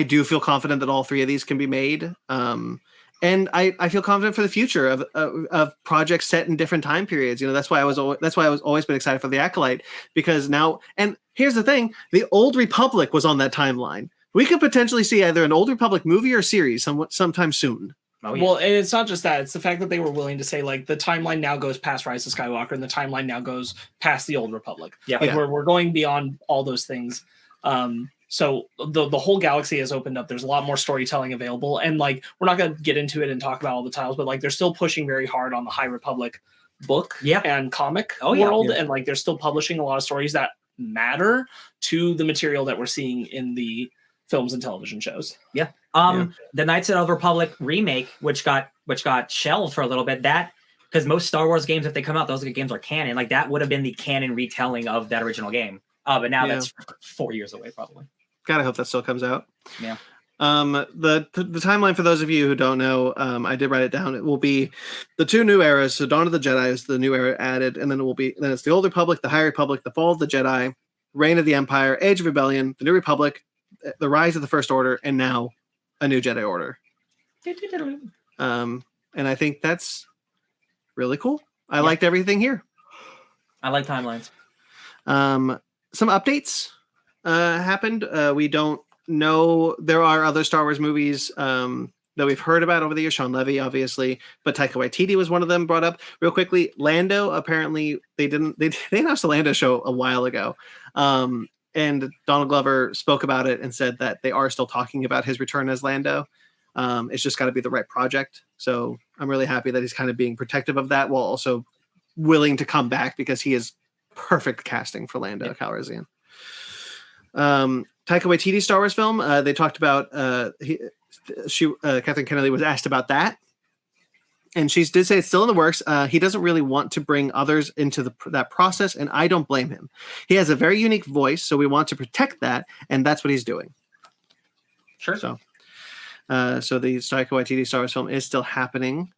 do feel confident that all three of these can be made. And I feel confident for the future of projects set in different time periods. You know, that's why I was always been excited for the Acolyte, because now, and here's the thing, the Old Republic was on that timeline. We could potentially see either an Old Republic movie or series sometime soon. Oh, yeah. Well, and it's not just that. It's the fact that they were willing to say, like, the timeline now goes past Rise of Skywalker and the timeline now goes past the Old Republic. Yeah. Like, we're going beyond all those things. So the whole galaxy has opened up. There's a lot more storytelling available. And, like, we're not going to get into it and talk about all the titles, but, like, they're still pushing very hard on the High Republic book and comic world. Yeah. And, like, they're still publishing a lot of stories that matter to the material that we're seeing in the films and television shows. Yeah. The Knights of the Old Republic remake, which got shelved for a little bit, that because most Star Wars games, if they come out, those games are canon. Like that would have been the canon retelling of that original game. But now that's 4 years away, probably. Gotta hope that still comes out. Yeah. The timeline for those of you who don't know, I did write it down. It will be the 2 new eras. So Dawn of the Jedi is the new era added, and then it's the Old Republic, the High Republic, the Fall of the Jedi, Reign of the Empire, Age of Rebellion, the New Republic, the Rise of the First Order, and now a new Jedi Order. And I think that's really cool. I liked everything here. I like timelines. Some updates happened. We don't know. There are other Star Wars movies that we've heard about over the years. Sean Levy, obviously, but Taika Waititi was one of them brought up. Real quickly, Lando, apparently they announced the Lando show a while ago. And Donald Glover spoke about it and said that they are still talking about his return as Lando. It's just got to be the right project. So I'm really happy that he's kind of being protective of that while also willing to come back because he is perfect casting for Lando Calrissian. Taika Waititi Star Wars film. They talked about Kathleen Kennedy was asked about that, and she did say it's still in the works. He doesn't really want to bring others into that process, and I don't blame him. He has a very unique voice, so we want to protect that, and that's what he's doing. Sure. So the Taika Waititi Star Wars film is still happening.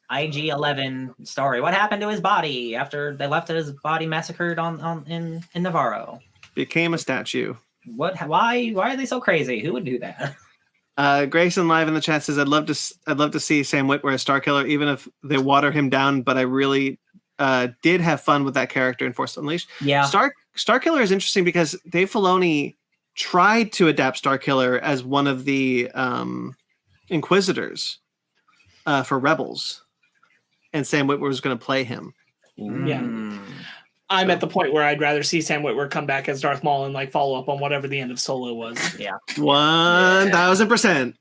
IG-11 story. What happened to his body after they left his body massacred in Navarro? Became a statue. What? Why are they so crazy? Who would do that? Grayson live in the chat says, "I'd love to see Sam Witwer as Starkiller, even if they water him down. But I really did have fun with that character in Force Unleashed." Yeah, Starkiller is interesting because Dave Filoni tried to adapt Starkiller as one of the Inquisitors for Rebels, and Sam Witwer was going to play him. Yeah. I'm at the point where I'd rather see Sam Witwer come back as Darth Maul and like follow up on whatever the end of Solo was. Yeah. 1000%.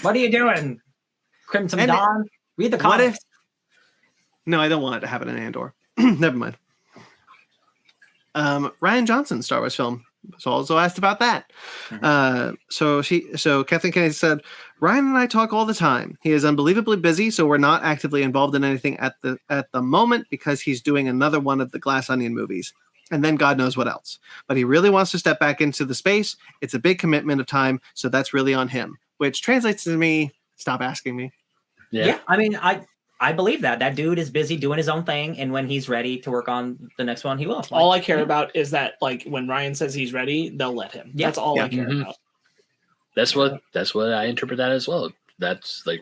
What are you doing? Crimson Dawn? Read the comics. What if? No, I don't want it to happen in Andor. Never mind. Rian Johnson Star Wars film. So also asked about that. Mm-hmm. So Kathleen Kennedy said, Ryan and I talk all the time. He is unbelievably busy, so we're not actively involved in anything at the moment because he's doing another one of the Glass Onion movies. And then God knows what else. But he really wants to step back into the space. It's a big commitment of time, so that's really on him. Which translates to me, stop asking me. Yeah. I mean, I believe that dude is busy doing his own thing, and when he's ready to work on the next one, he will. All I care about is that, like, when Ryan says he's ready, they'll let him. Yeah. That's all I care about. That's what I interpret that as well. That's like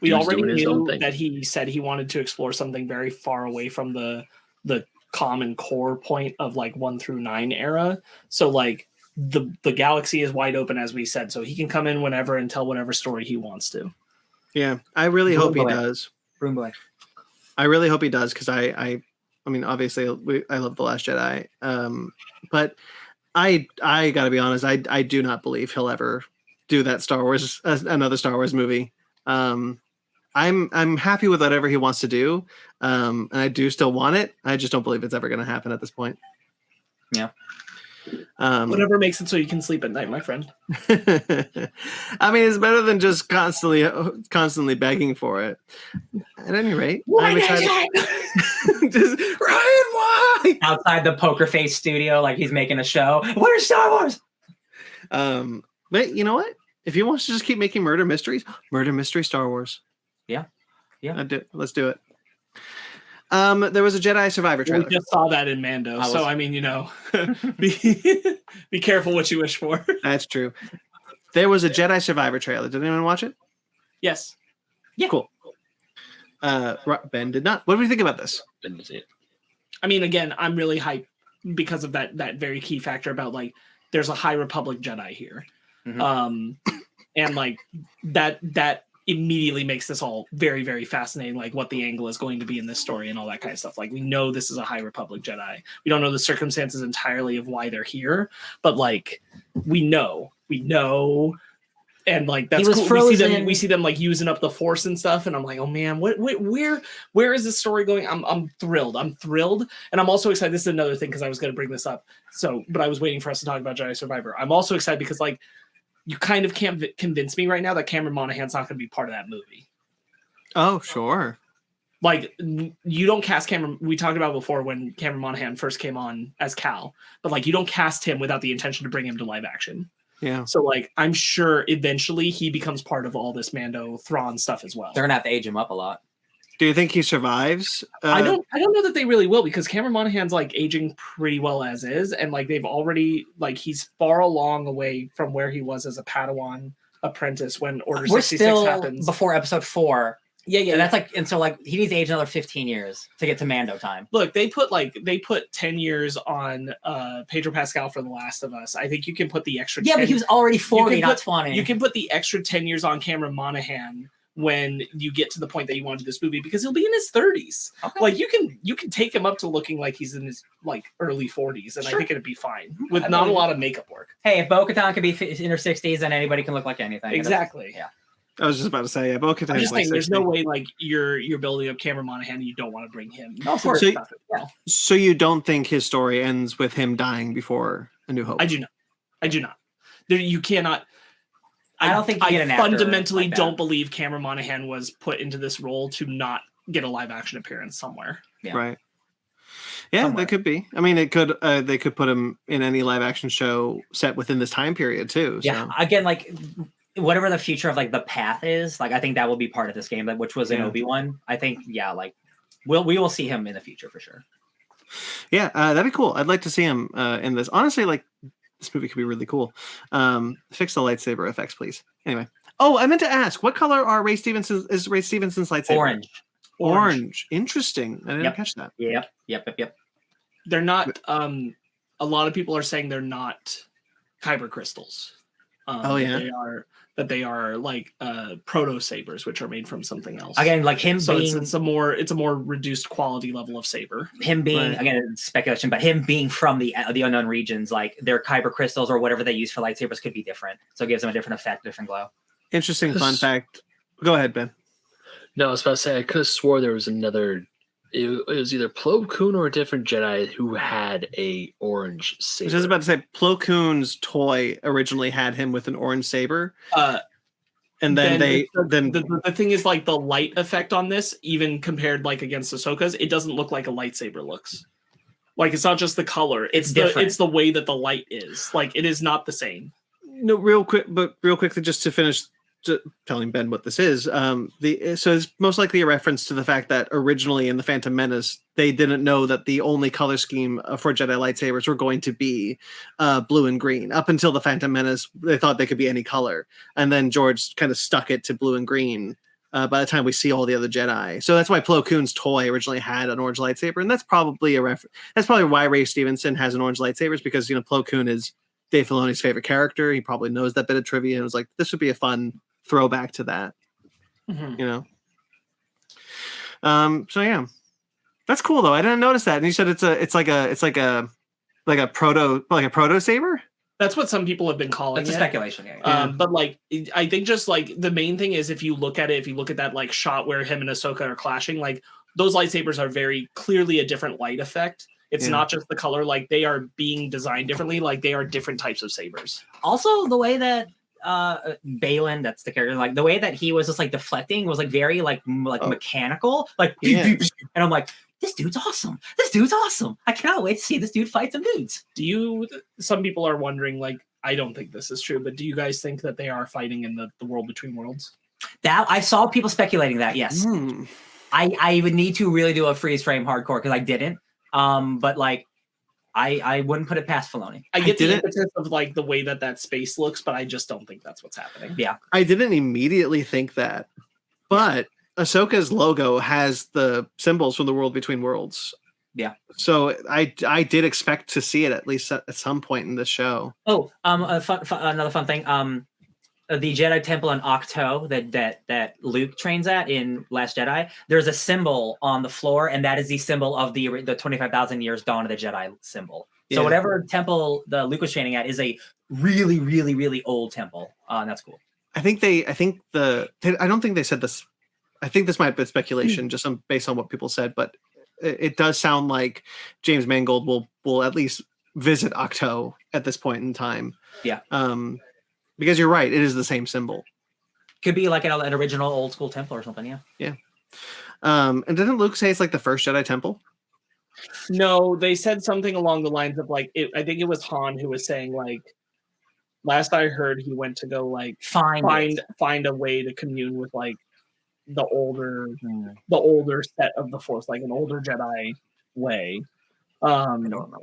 we already knew that he said he wanted to explore something very far away from the common core point of like 1 through 9 era. So like the galaxy is wide open, as we said, so he can come in whenever and tell whatever story he wants to. Yeah, I really hope he does. Room boy. I really hope he does because I mean, obviously I love The Last Jedi, but I gotta be honest, I do not believe he'll ever do that another Star Wars movie. I'm happy with whatever he wants to do, and I do still want it. I just don't believe it's ever going to happen at this point. Yeah. Whatever makes it so you can sleep at night, my friend. I mean, it's better than just constantly begging for it. At any rate, I'm excited. Just, Ryan, why? Outside the Poker Face studio, like he's making a show. Where's Star Wars? But you know what? If he wants to just keep making murder mystery Star Wars. Yeah. Let's do it. There was a Jedi Survivor trailer. We just saw that in Mando, so I mean, be careful what you wish for. That's true. There was a Jedi Survivor trailer. Did anyone watch it? Yes. Yeah. Cool. Ben did not. What do we think about this? Ben didn't see it. I mean, again, I'm really hyped because of that very key factor about like there's a High Republic Jedi here. Mm-hmm. And like that immediately makes this all very, very fascinating, like what the angle is going to be in this story and all that kind of stuff. Like we know this is a High Republic Jedi. We don't know the circumstances entirely of why they're here, but like we know, and like that's cool. We see them like using up the Force and stuff, and I'm like, oh man, where is this story going? I'm thrilled, and I'm also excited. This is another thing because I was going to bring this up, but I was waiting for us to talk about Jedi Survivor. I'm also excited because like you kind of can't convince me right now that Cameron Monaghan's not going to be part of that movie. Oh, sure. Like you don't cast Cameron. We talked about before when Cameron Monaghan first came on as Cal, but like you don't cast him without the intention to bring him to live action. Yeah. So like I'm sure eventually he becomes part of all this Mando Thrawn stuff as well. They're gonna have to age him up a lot. Do you think he survives? I don't know that they really will, because Cameron Monaghan's like aging pretty well as is, and like they've already like he's far along away from where he was as a Padawan apprentice when Order We're 66 still happens. before episode 4. Yeah. And that's like, and so like he needs to age another 15 years to get to Mando time. Look, they put 10 years on Pedro Pascal for The Last of Us. I think you can put the extra. Yeah, 10, but he was already 40, not put, 20. You can put the extra 10 years on Cameron Monaghan when you get to the point that you want to do this movie, because he'll be in his 30s. Okay. Like you can take him up to looking like he's in his like early 40s, and Sure. I think it'd be fine with I not a believe lot of makeup work. Hey, if Bo-Katan can be in her 60s, then anybody can look like anything. Exactly. Yeah. I was just about to say, yeah, Bo-Katan. I'm just saying, there's no way like you're building up Cameron Monaghan and you don't want to bring him. No, of to course. this So- stuff as well. So you don't think his story ends with him dying before A New Hope? I do not. You cannot. I don't think you get an actor fundamentally like that. don't believe Cameron Monaghan was put into this role to not get a live action appearance somewhere. Yeah. Right. Yeah, Somewhere. that could be. I mean, it could. They could put him in any live action show set within this time period too. Yeah. So. Again, like whatever the future of like the path is, like I think that will be part of this game, which was in Yeah. Obi-Wan. I think, yeah, like we will see him in the future for sure. Yeah, that'd be cool. I'd like to see him in this. Honestly, like this movie could be really cool. Fix the lightsaber effects, please. Anyway. Oh, I meant to ask, what color are Ray Stevenson's lightsaber? Orange. Interesting. I didn't Yep. catch that. Yep. They're not. A lot of people are saying they're not kyber crystals. Oh, yeah? They are like proto sabers, which are made from something else. Again, like him so being it's a more reduced quality level of saber. him being Right. again it's speculation, but him being from the unknown regions, like their kyber crystals or whatever they use for lightsabers could be different. So it gives them a different effect, different glow. Interesting fun This- fact. Go ahead, Ben. No, I was about to say I could have swore there was another. It was either Plo Koon or a different Jedi who had a orange I was saber. just about to say, Plo Koon's toy originally had him with an orange saber, and then The thing is, like, the light effect on this, even compared like against Ahsoka's, it doesn't look like a lightsaber looks. Like, it's not just the color; It's different. It's the way that the light is. Like, it is not the same. no, real quickly, just to finish telling Ben what this is. So it's most likely a reference to the fact that originally in the Phantom Menace, they didn't know that the only color scheme for Jedi lightsabers were going to be blue and green. Up until the Phantom Menace, they thought they could be any color, and then George kind of stuck it to blue and green. By the time we see all the other Jedi, so that's why Plo Koon's toy originally had an orange lightsaber, and that's probably That's probably why Ray Stevenson has an orange lightsaber, is because Plo Koon is Dave Filoni's favorite character. He probably knows that bit of trivia and was like, this would be a fun throwback to that. Mhm. So yeah, that's cool though. I didn't notice that. And you said it's like a proto saber. That's what some people have been calling That's a it. speculation. Yeah. But like, I think just like the main thing is if you look at that like shot where him and Ahsoka are clashing, like those lightsabers are very clearly a different light effect. It's Yeah. not just the color; like they are being designed differently. Like they are different types of sabers. Also, the way that Balin, that's the character, like the way that he was just like deflecting was like very like mechanical, like Yeah. and I'm like, this dude's awesome. I cannot wait to see this dude fight some dudes. Some people are wondering, like, I don't think this is true, but do you guys think that they are fighting in the world between worlds? That I saw people speculating that. Yes, Hmm. I would need to really do a freeze frame hardcore because I didn't. But like, I wouldn't put it past Filoni. I get the didn't- impetus of like the way that space looks, but I just don't think that's what's happening. Yeah. I didn't immediately think that, but Ahsoka's logo has the symbols from the world between worlds. Yeah. So I did expect to see it at least at some point in this show. Oh, another fun thing. The Jedi Temple in Octo that Luke trains at in Last Jedi. There's a symbol on the floor, and that is the symbol of the 25,000 years Dawn of the Jedi symbol. So Yeah. whatever temple the Luke was training at is a really, really, really old temple. And that's cool. I don't think they said this. I think this might have been speculation, just based on what people said, but it does sound like James Mangold will at least visit Octo at this point in time. Yeah. Because you're right, it is the same symbol. Could be like an original old school temple or something. Yeah. And didn't Luke say it's like the first Jedi temple? No, they said something along the lines of like, I think it was Han who was saying like, Last I heard, he went to go like find a way to commune with like the older set of the Force, like an older Jedi way. I don't remember.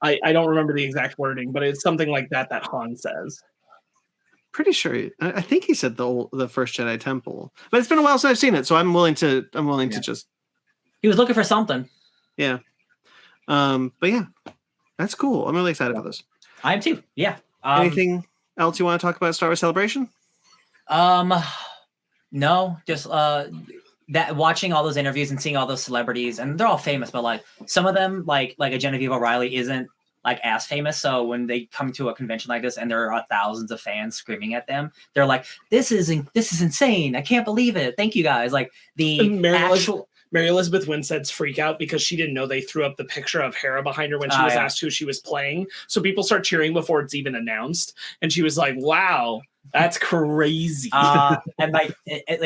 I don't remember the exact wording, but it's something like that Han says. Pretty sure. I think he said the first Jedi Temple, but it's been a while since I've seen it, so I'm willing to just. He was looking for something. Yeah. But yeah, that's cool. I'm really excited for this. I am too. Yeah. Anything else you want to talk about Star Wars Celebration? No, just that watching all those interviews and seeing all those celebrities, and they're all famous, but like some of them, like a Genevieve O'Reilly, isn't like as famous. So when they come to a convention like this and there are thousands of fans screaming at them, they're like, "This is insane! I can't believe it! Thank you guys!" Like Mary Elizabeth Winstead's freak out because she didn't know they threw up the picture of Hera behind her when she was asked who she was playing. So people start cheering before it's even announced, and she was like, "Wow, that's crazy!" And like,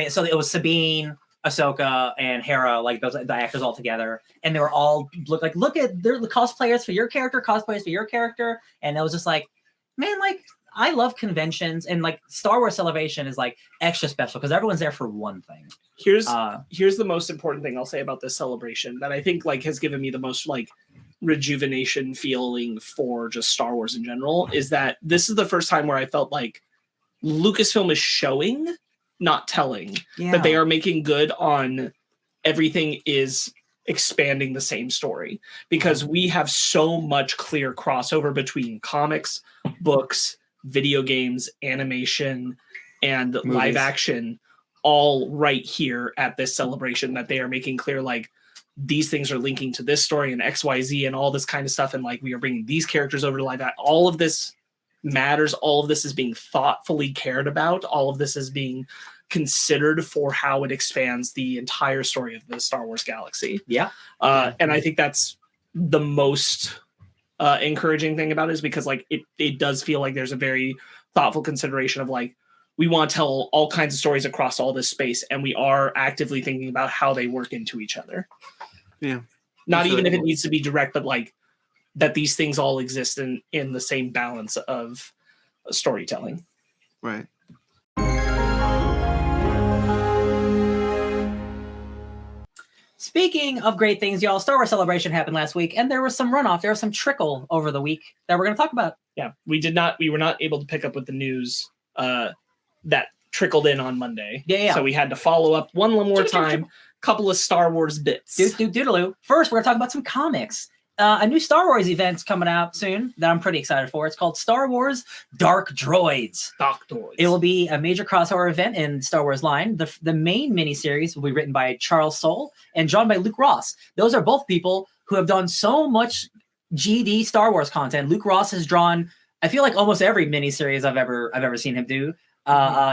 so it was Sabine, Ahsoka, and Hera, like the actors all together, and they were all look at they're the cosplayers for your character, and it was just like, man, like I love conventions, and like Star Wars Celebration is like extra special because everyone's there for one thing. Here's the most important thing I'll say about this celebration that I think like has given me the most like rejuvenation feeling for just Star Wars in general is that this is the first time where I felt like Lucasfilm is showing, not telling, that they are making good on everything is expanding the same story, because we have so much clear crossover between comics, books, video games, animation, and movies, live action, all right here at this celebration, that they are making clear like these things are linking to this story and XYZ and all this kind of stuff, and like we are bringing these characters over to live action. All of this matters. All of this is being thoughtfully cared about. All of this is being considered for how it expands the entire story of the Star Wars galaxy. Yeah. And I think that's the most encouraging thing about it, is because like it does feel like there's a very thoughtful consideration of like, we want to tell all kinds of stories across all this space, and we are actively thinking about how they work into each other. Yeah. Not even if it needs to be direct, but like that these things all exist in the same balance of storytelling. Right. Speaking of great things, y'all, Star Wars Celebration happened last week, and there was some runoff. There was some trickle over the week that we're going to talk about. Yeah, we were not able to pick up with the news that trickled in on Monday. Yeah. So we had to follow up one more time. Couple of Star Wars bits. Doodaloo. First, we're going to talk about some comics. A new Star Wars event's coming out soon that I'm pretty excited for. It's called Star Wars Dark Droids. It will be a major crossover event in Star Wars line. The main miniseries will be written by Charles Soule and drawn by Luke Ross. Those are both people who have done so much GD Star Wars content. Luke Ross has drawn, I feel like, almost every miniseries I've ever seen him do.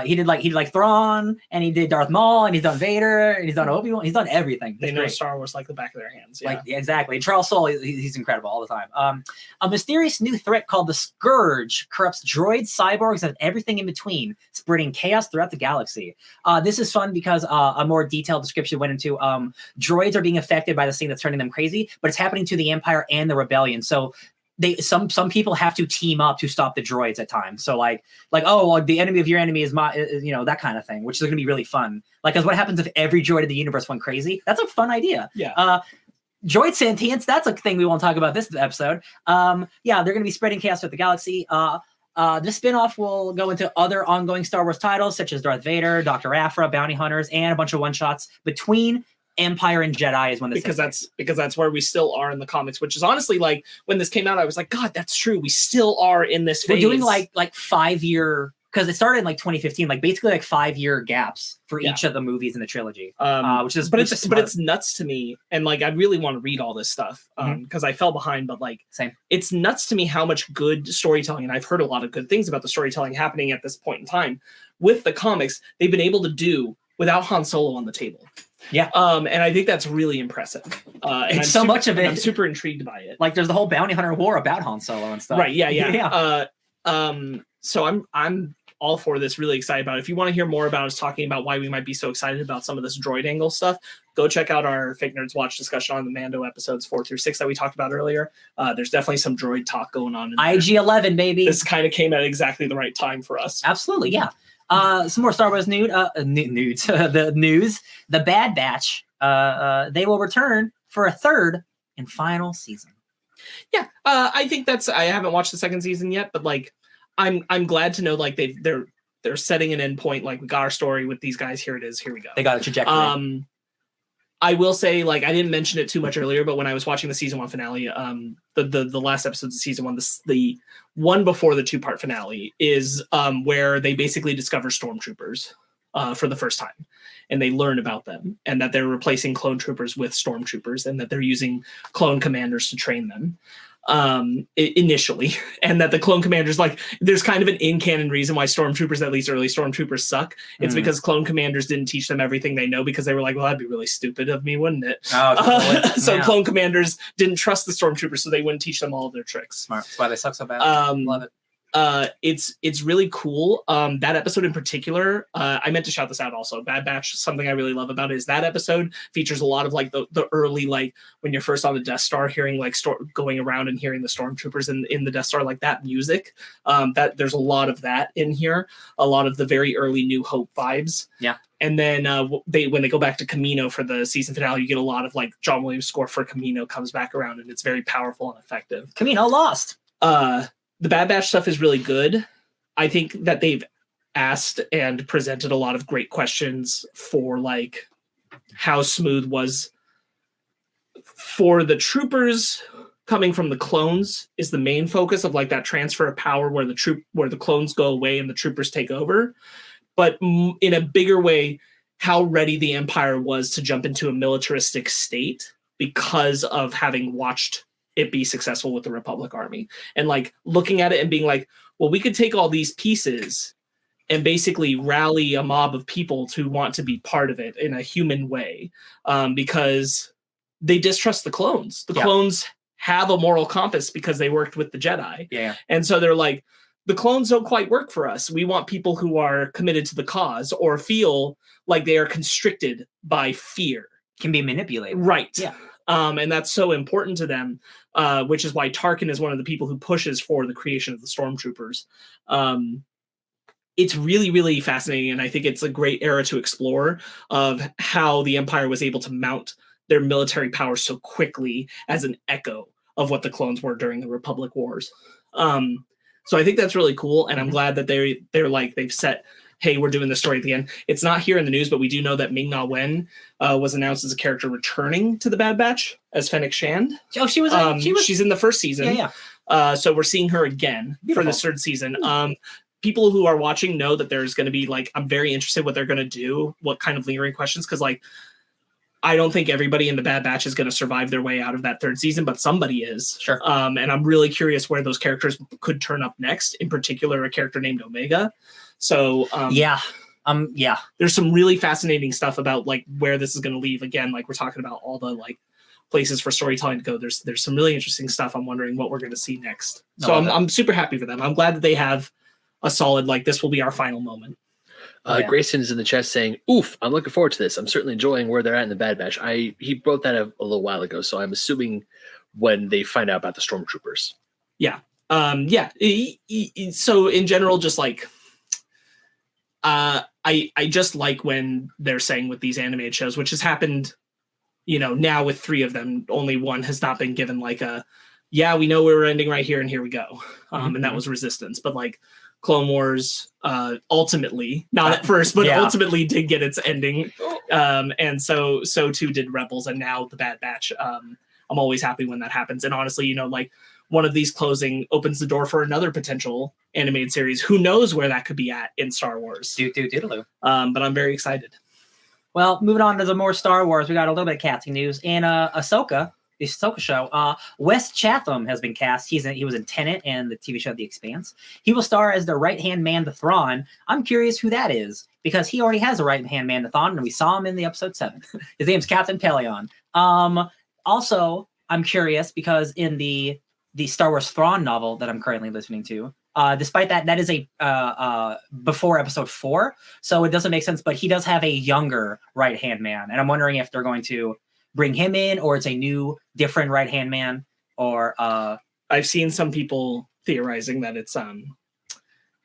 He did Thrawn, and he did Darth Maul, and he's done Vader, and he's done Obi-Wan. He's done everything. They know Star Wars like the back of their hands. Yeah. Exactly. Charles Soule, he's incredible all the time. A mysterious new threat called the Scourge corrupts droids, cyborgs, and everything in between, spreading chaos throughout the galaxy. This is fun because a more detailed description went into droids are being affected by this thing that's turning them crazy, but it's happening to the Empire and the Rebellion. So some people have to team up to stop the droids at times. So like the enemy of your enemy is that kind of thing, which is going to be really fun. Like, because what happens if every droid in the universe went crazy? That's a fun idea. Yeah. Droid sentience, that's a thing we won't talk about this episode. They're going to be spreading chaos throughout the galaxy. This spinoff will go into other ongoing Star Wars titles such as Darth Vader, Dr. Aphra, Bounty Hunters, and a bunch of one-shots between Empire and Jedi is when this because that's where we still are in the comics, which is honestly, like, when this came out, I was like, God, that's true. We still are in this phase. We're doing like 5-year, because it started in like 2015, like basically like 5-year gaps for each of the movies in the trilogy, it's nuts to me. And like, I really want to read all this stuff because I fell behind, but like, same. It's nuts to me how much good storytelling, and I've heard a lot of good things about the storytelling happening at this point in time with the comics, they've been able to do without Han Solo on the table. Yeah. And I think that's really impressive. And so much of it. I'm super intrigued by it. Like, there's the whole Bounty Hunter war about Han Solo and stuff. Right. Yeah. So I'm all for this, really excited about it. If you want to hear more about us talking about why we might be so excited about some of this droid angle stuff, go check out our Fake Nerds Watch discussion on the Mando episodes 4 through 6 that we talked about earlier. There's definitely some droid talk going on. IG-11, baby. This kind of came at exactly the right time for us. Absolutely, yeah. Some more Star Wars nudes. The news. The Bad Batch. They will return for a third and final season. Yeah, I think I haven't watched the second season yet, but like, I'm glad to know like they're setting an end point. Like, we got our story with these guys. Here it is. Here we go. They got a trajectory. I will say, like, I didn't mention it too much earlier, but when I was watching the season 1 finale, the last episode of season 1, the one before the 2-part finale is where they basically discover stormtroopers for the first time, and they learn about them, and that they're replacing clone troopers with stormtroopers, and that they're using clone commanders to train them initially, and that the clone commanders, like, there's kind of an in-canon reason why stormtroopers, at least early stormtroopers, suck. It's because clone commanders didn't teach them everything they know, because they were like, well, that'd be really stupid of me, wouldn't it? So clone commanders didn't trust the stormtroopers, so they wouldn't teach them all of their tricks. Smart. That's why they suck so bad. Love it. It's really cool. That episode in particular, I meant to shout this out also. Bad Batch, something I really love about it is that episode features a lot of like the early, like when you're first on the Death Star, hearing like going around and hearing the stormtroopers in the Death Star, like that music. That there's a lot of that in here, a lot of the very early New Hope vibes. Yeah. And then when they go back to Camino for the season finale, you get a lot of like John Williams' score for Camino comes back around, and it's very powerful and effective. Camino lost. The Bad Batch stuff is really good. I think that they've asked and presented a lot of great questions for like how smooth was for the troopers coming from the clones is the main focus of like that transfer of power where the clones go away and the troopers take over. But in a bigger way, how ready the Empire was to jump into a militaristic state because of having watched it be successful with the Republic Army, and like looking at it and being like, well, we could take all these pieces and basically rally a mob of people to want to be part of it in a human way, because they distrust the clones. The clones have a moral compass because they worked with the Jedi. Yeah. And so they're like, the clones don't quite work for us. We want people who are committed to the cause or feel like they are constricted by fear. Can be manipulated. Right. Yeah. And that's so important to them, which is why Tarkin is one of the people who pushes for the creation of the stormtroopers. It's really, really fascinating, and I think it's a great era to explore of how the Empire was able to mount their military power so quickly as an echo of what the clones were during the Republic Wars. So I think that's really cool, and I'm glad that they're like they've set, hey, we're doing this story at the end. It's not here in the news, but we do know that Ming-Na Wen was announced as a character returning to the Bad Batch as Fennec Shand. Oh, she's in the first season. Yeah. So we're seeing her again for this third season. People who are watching know that there's going to be like, I'm very interested what they're going to do, what kind of lingering questions, because like I don't think everybody in the Bad Batch is going to survive their way out of that third season, but somebody is. Sure. And I'm really curious where those characters could turn up next. In particular, a character named Omega. So there's some really fascinating stuff about like where this is going to leave. Again, like we're talking about all the like places for storytelling to go. There's some really interesting stuff. I'm wondering what we're going to see next. So I'm super happy for them. I'm glad that they have a solid, like, this will be our final moment. Grayson is in the chat saying, oof, I'm looking forward to this. I'm certainly enjoying where they're at in the Bad Batch. He wrote that a little while ago, so I'm assuming when they find out about the stormtroopers. Yeah. So in general, just like I just like when they're saying with these animated shows, which has happened, now with 3 of them, only one has not been given like we know we're ending right here and here we go. And that was Resistance. But like Clone Wars ultimately, not at first, but ultimately did get its ending. And so too did Rebels, and now the Bad Batch. I'm always happy when that happens. And honestly, like one of these closing opens the door for another potential animated series. Who knows where that could be at in Star Wars? Doodaloo. But I'm very excited. Well, moving on to the more Star Wars, we got a little bit of casting news. In Ahsoka, the Ahsoka show, Wes Chatham has been cast. He was in Tenet and the TV show The Expanse. He will star as the right-hand man to Thrawn. I'm curious who that is, because he already has a right-hand man to Thrawn, and we saw him in the episode 7. His name's Captain Pelion. Also, I'm curious because in the Star Wars Thrawn novel that I'm currently listening to, despite that is a before episode 4, so it doesn't make sense. But he does have a younger right hand man, and I'm wondering if they're going to bring him in, or it's a new, different right hand man, or I've seen some people theorizing that it's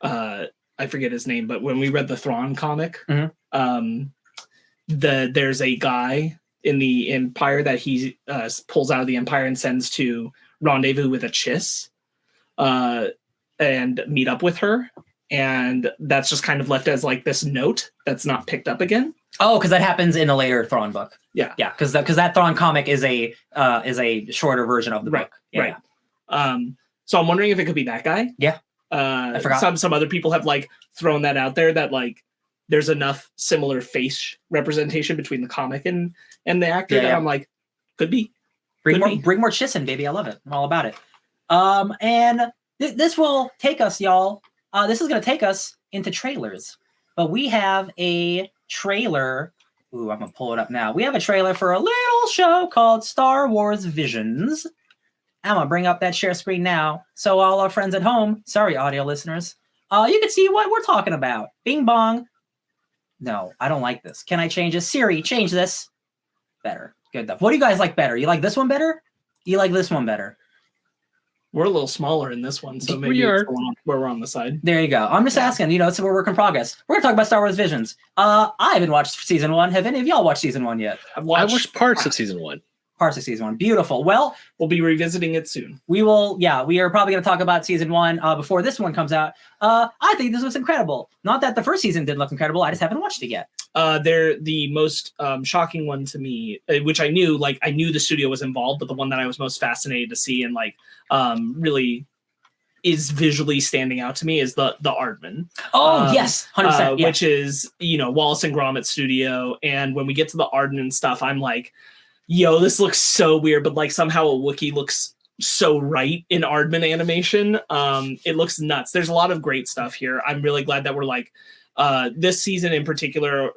I forget his name, but when we read the Thrawn comic, there's a guy in the Empire that he pulls out of the Empire and sends to rendezvous with a Chiss and meet up with her, and that's just kind of left as like this note that's not picked up again. Oh, because that happens in a later Thrawn book. Yeah, because that Thrawn comic is a shorter version of the book. Right. So I'm wondering if it could be that guy. Yeah. I forgot. Some other people have like thrown that out there that like there's enough similar face representation between the comic and the actor that I'm like, could be. Bring more Chiss in, baby. I love it. I'm all about it. And this will take us, y'all. This is going to take us into trailers. But we have a trailer. Ooh, I'm going to pull it up now. We have a trailer for a little show called Star Wars Visions. I'm going to bring up that share screen now. So all our friends at home, sorry, audio listeners, you can see what we're talking about. Bing bong. No, I don't like this. Can I change this? Siri, change this. Better. Good enough. What do you guys like better? You like this one better? You like this one better? We're a little smaller in this one, so maybe We are. it's the one where we're on the side. There you go. I'm just asking, it's a work in progress. We're going to talk about Star Wars Visions. I haven't watched season 1. Have any of y'all watched season 1 yet? I I watched parts of season 1. Parts of season 1. Beautiful. Well, We'll be revisiting it soon. we are probably going to talk about season 1 before this one comes out. I think this was incredible. Not that the first season didn't look incredible. I just haven't watched it yet. They're the most shocking one to me, which I knew the studio was involved, but the one that I was most fascinated to see and really is visually standing out to me is the Aardman. Oh, yes. 100%. Which is, Wallace and Gromit studio. And when we get to the Aardman stuff, I'm like, yo, this looks so weird, but somehow a Wookiee looks so right in Aardman animation. It looks nuts. There's a lot of great stuff here. I'm really glad that we're this season in particular,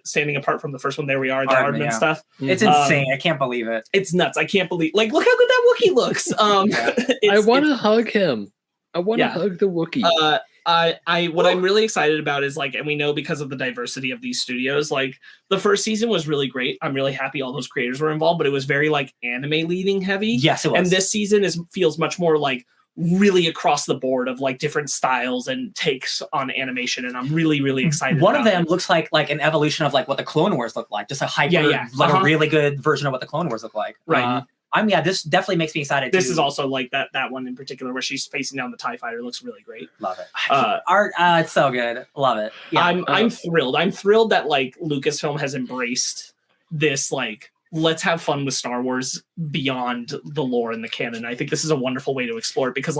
standing apart from the first one. There we are, the Aardman stuff. It's insane. I can't believe it. It's nuts. I can't believe, look how good that Wookiee looks. I want to hug him. I want to hug the Wookiee. What I'm really excited about is and we know because of the diversity of these studios, the first season was really great. I'm really happy all those creators were involved, but it was very anime leading heavy. Yes, it was. And this season feels much more really across the board of different styles and takes on animation, and I'm really, really excited. One of them looks like an evolution of what the Clone Wars look like, just a hyper, a really good version of what the Clone Wars look like. Right. This definitely makes me excited. This is also that one in particular where she's facing down the TIE fighter looks really great. Love it. Art, it's so good. Love it. Yeah. I'm thrilled. I'm thrilled that Lucasfilm has embraced this let's have fun with Star Wars beyond the lore and the canon. I think this is a wonderful way to explore it because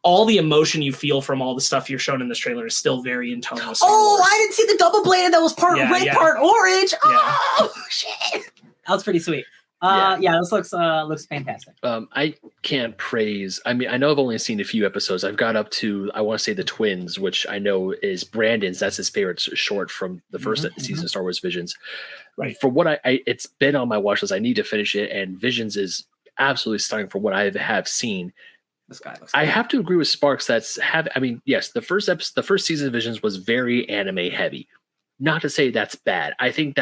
all the emotion you feel from all the stuff you're shown in this trailer is still very in tone with Star Wars. I didn't see the double bladed that was part red, part orange. Oh shit. That was pretty sweet. This looks fantastic. I can't praise. I mean, I know I've only seen a few episodes. I've got up to, I want to say, The Twins, which I know is Brandon's. That's his favorite short from the first season of Star Wars Visions. Right. For what it's been on my watch list. I need to finish it, and Visions is absolutely stunning for what I have seen. This guy looks. I have to agree with Sparks. Yes, the first season of Visions was very anime heavy. Not to say that's bad. I think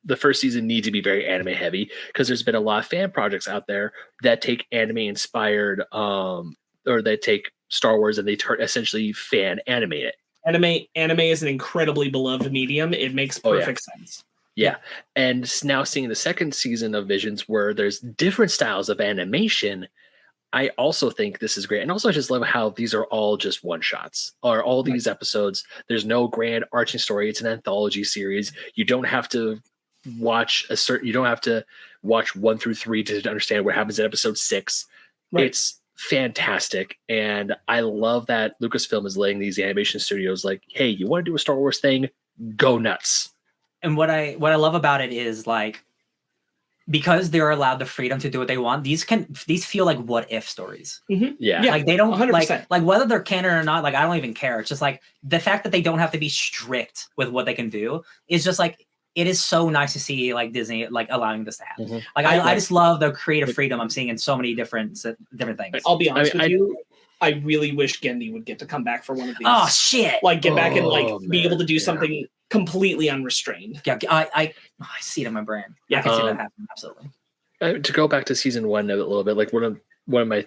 the first season needs to be very anime heavy because there's been a lot of fan projects out there that take anime inspired, or that take Star Wars and they essentially fan animate it. Anime is an incredibly beloved medium. It makes perfect sense. Yeah. And now seeing the second season of Visions where there's different styles of animation, I also think this is great. And also I just love how these are all just one shots, or all these episodes. There's no grand arching story. It's an anthology series. You don't have to watch 1 through 3 to understand what happens in episode 6. Right. It's fantastic. And I love that Lucasfilm is letting these animation studios hey, you want to do a Star Wars thing? Go nuts. And what I love about it is because they're allowed the freedom to do what they want, these feel like what if stories. Mm-hmm. Yeah. They don't 100%. Whether they're canon or not, I don't even care. It's just the fact that they don't have to be strict with what they can do is just it is so nice to see Disney allowing this to happen. Mm-hmm. I just love the creative freedom I'm seeing in so many different things. I'll be honest with you. I really wish Gendy would get to come back for one of these. Oh shit! Like get back and like be man. able to do something completely unrestrained. Yeah, I see it in my brain. Yeah. I can see that happening. Absolutely. To go back to season 1 a little bit, like one of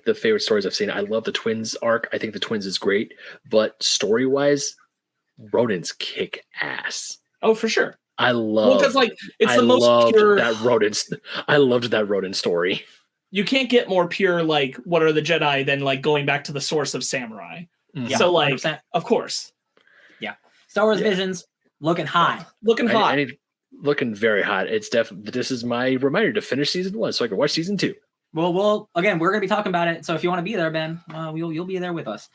the favorite stories I've seen. I love the twins arc. I think the twins is great, but story wise, rodents kick ass. Oh, for sure. I love. Well, because like it's the most loved pure. that rodents. I loved that rodent story. You can't get more pure like what are the Jedi than like going back to the source of samurai. Yeah, So like, 100%. of course, Star Wars Visions looking high. looking hot. Looking very hot. It's definitely. This is my reminder to finish season 1 so I can watch season 2. Well, again, we're gonna be talking about it. So if you want to be there, Ben, you'll be there with us.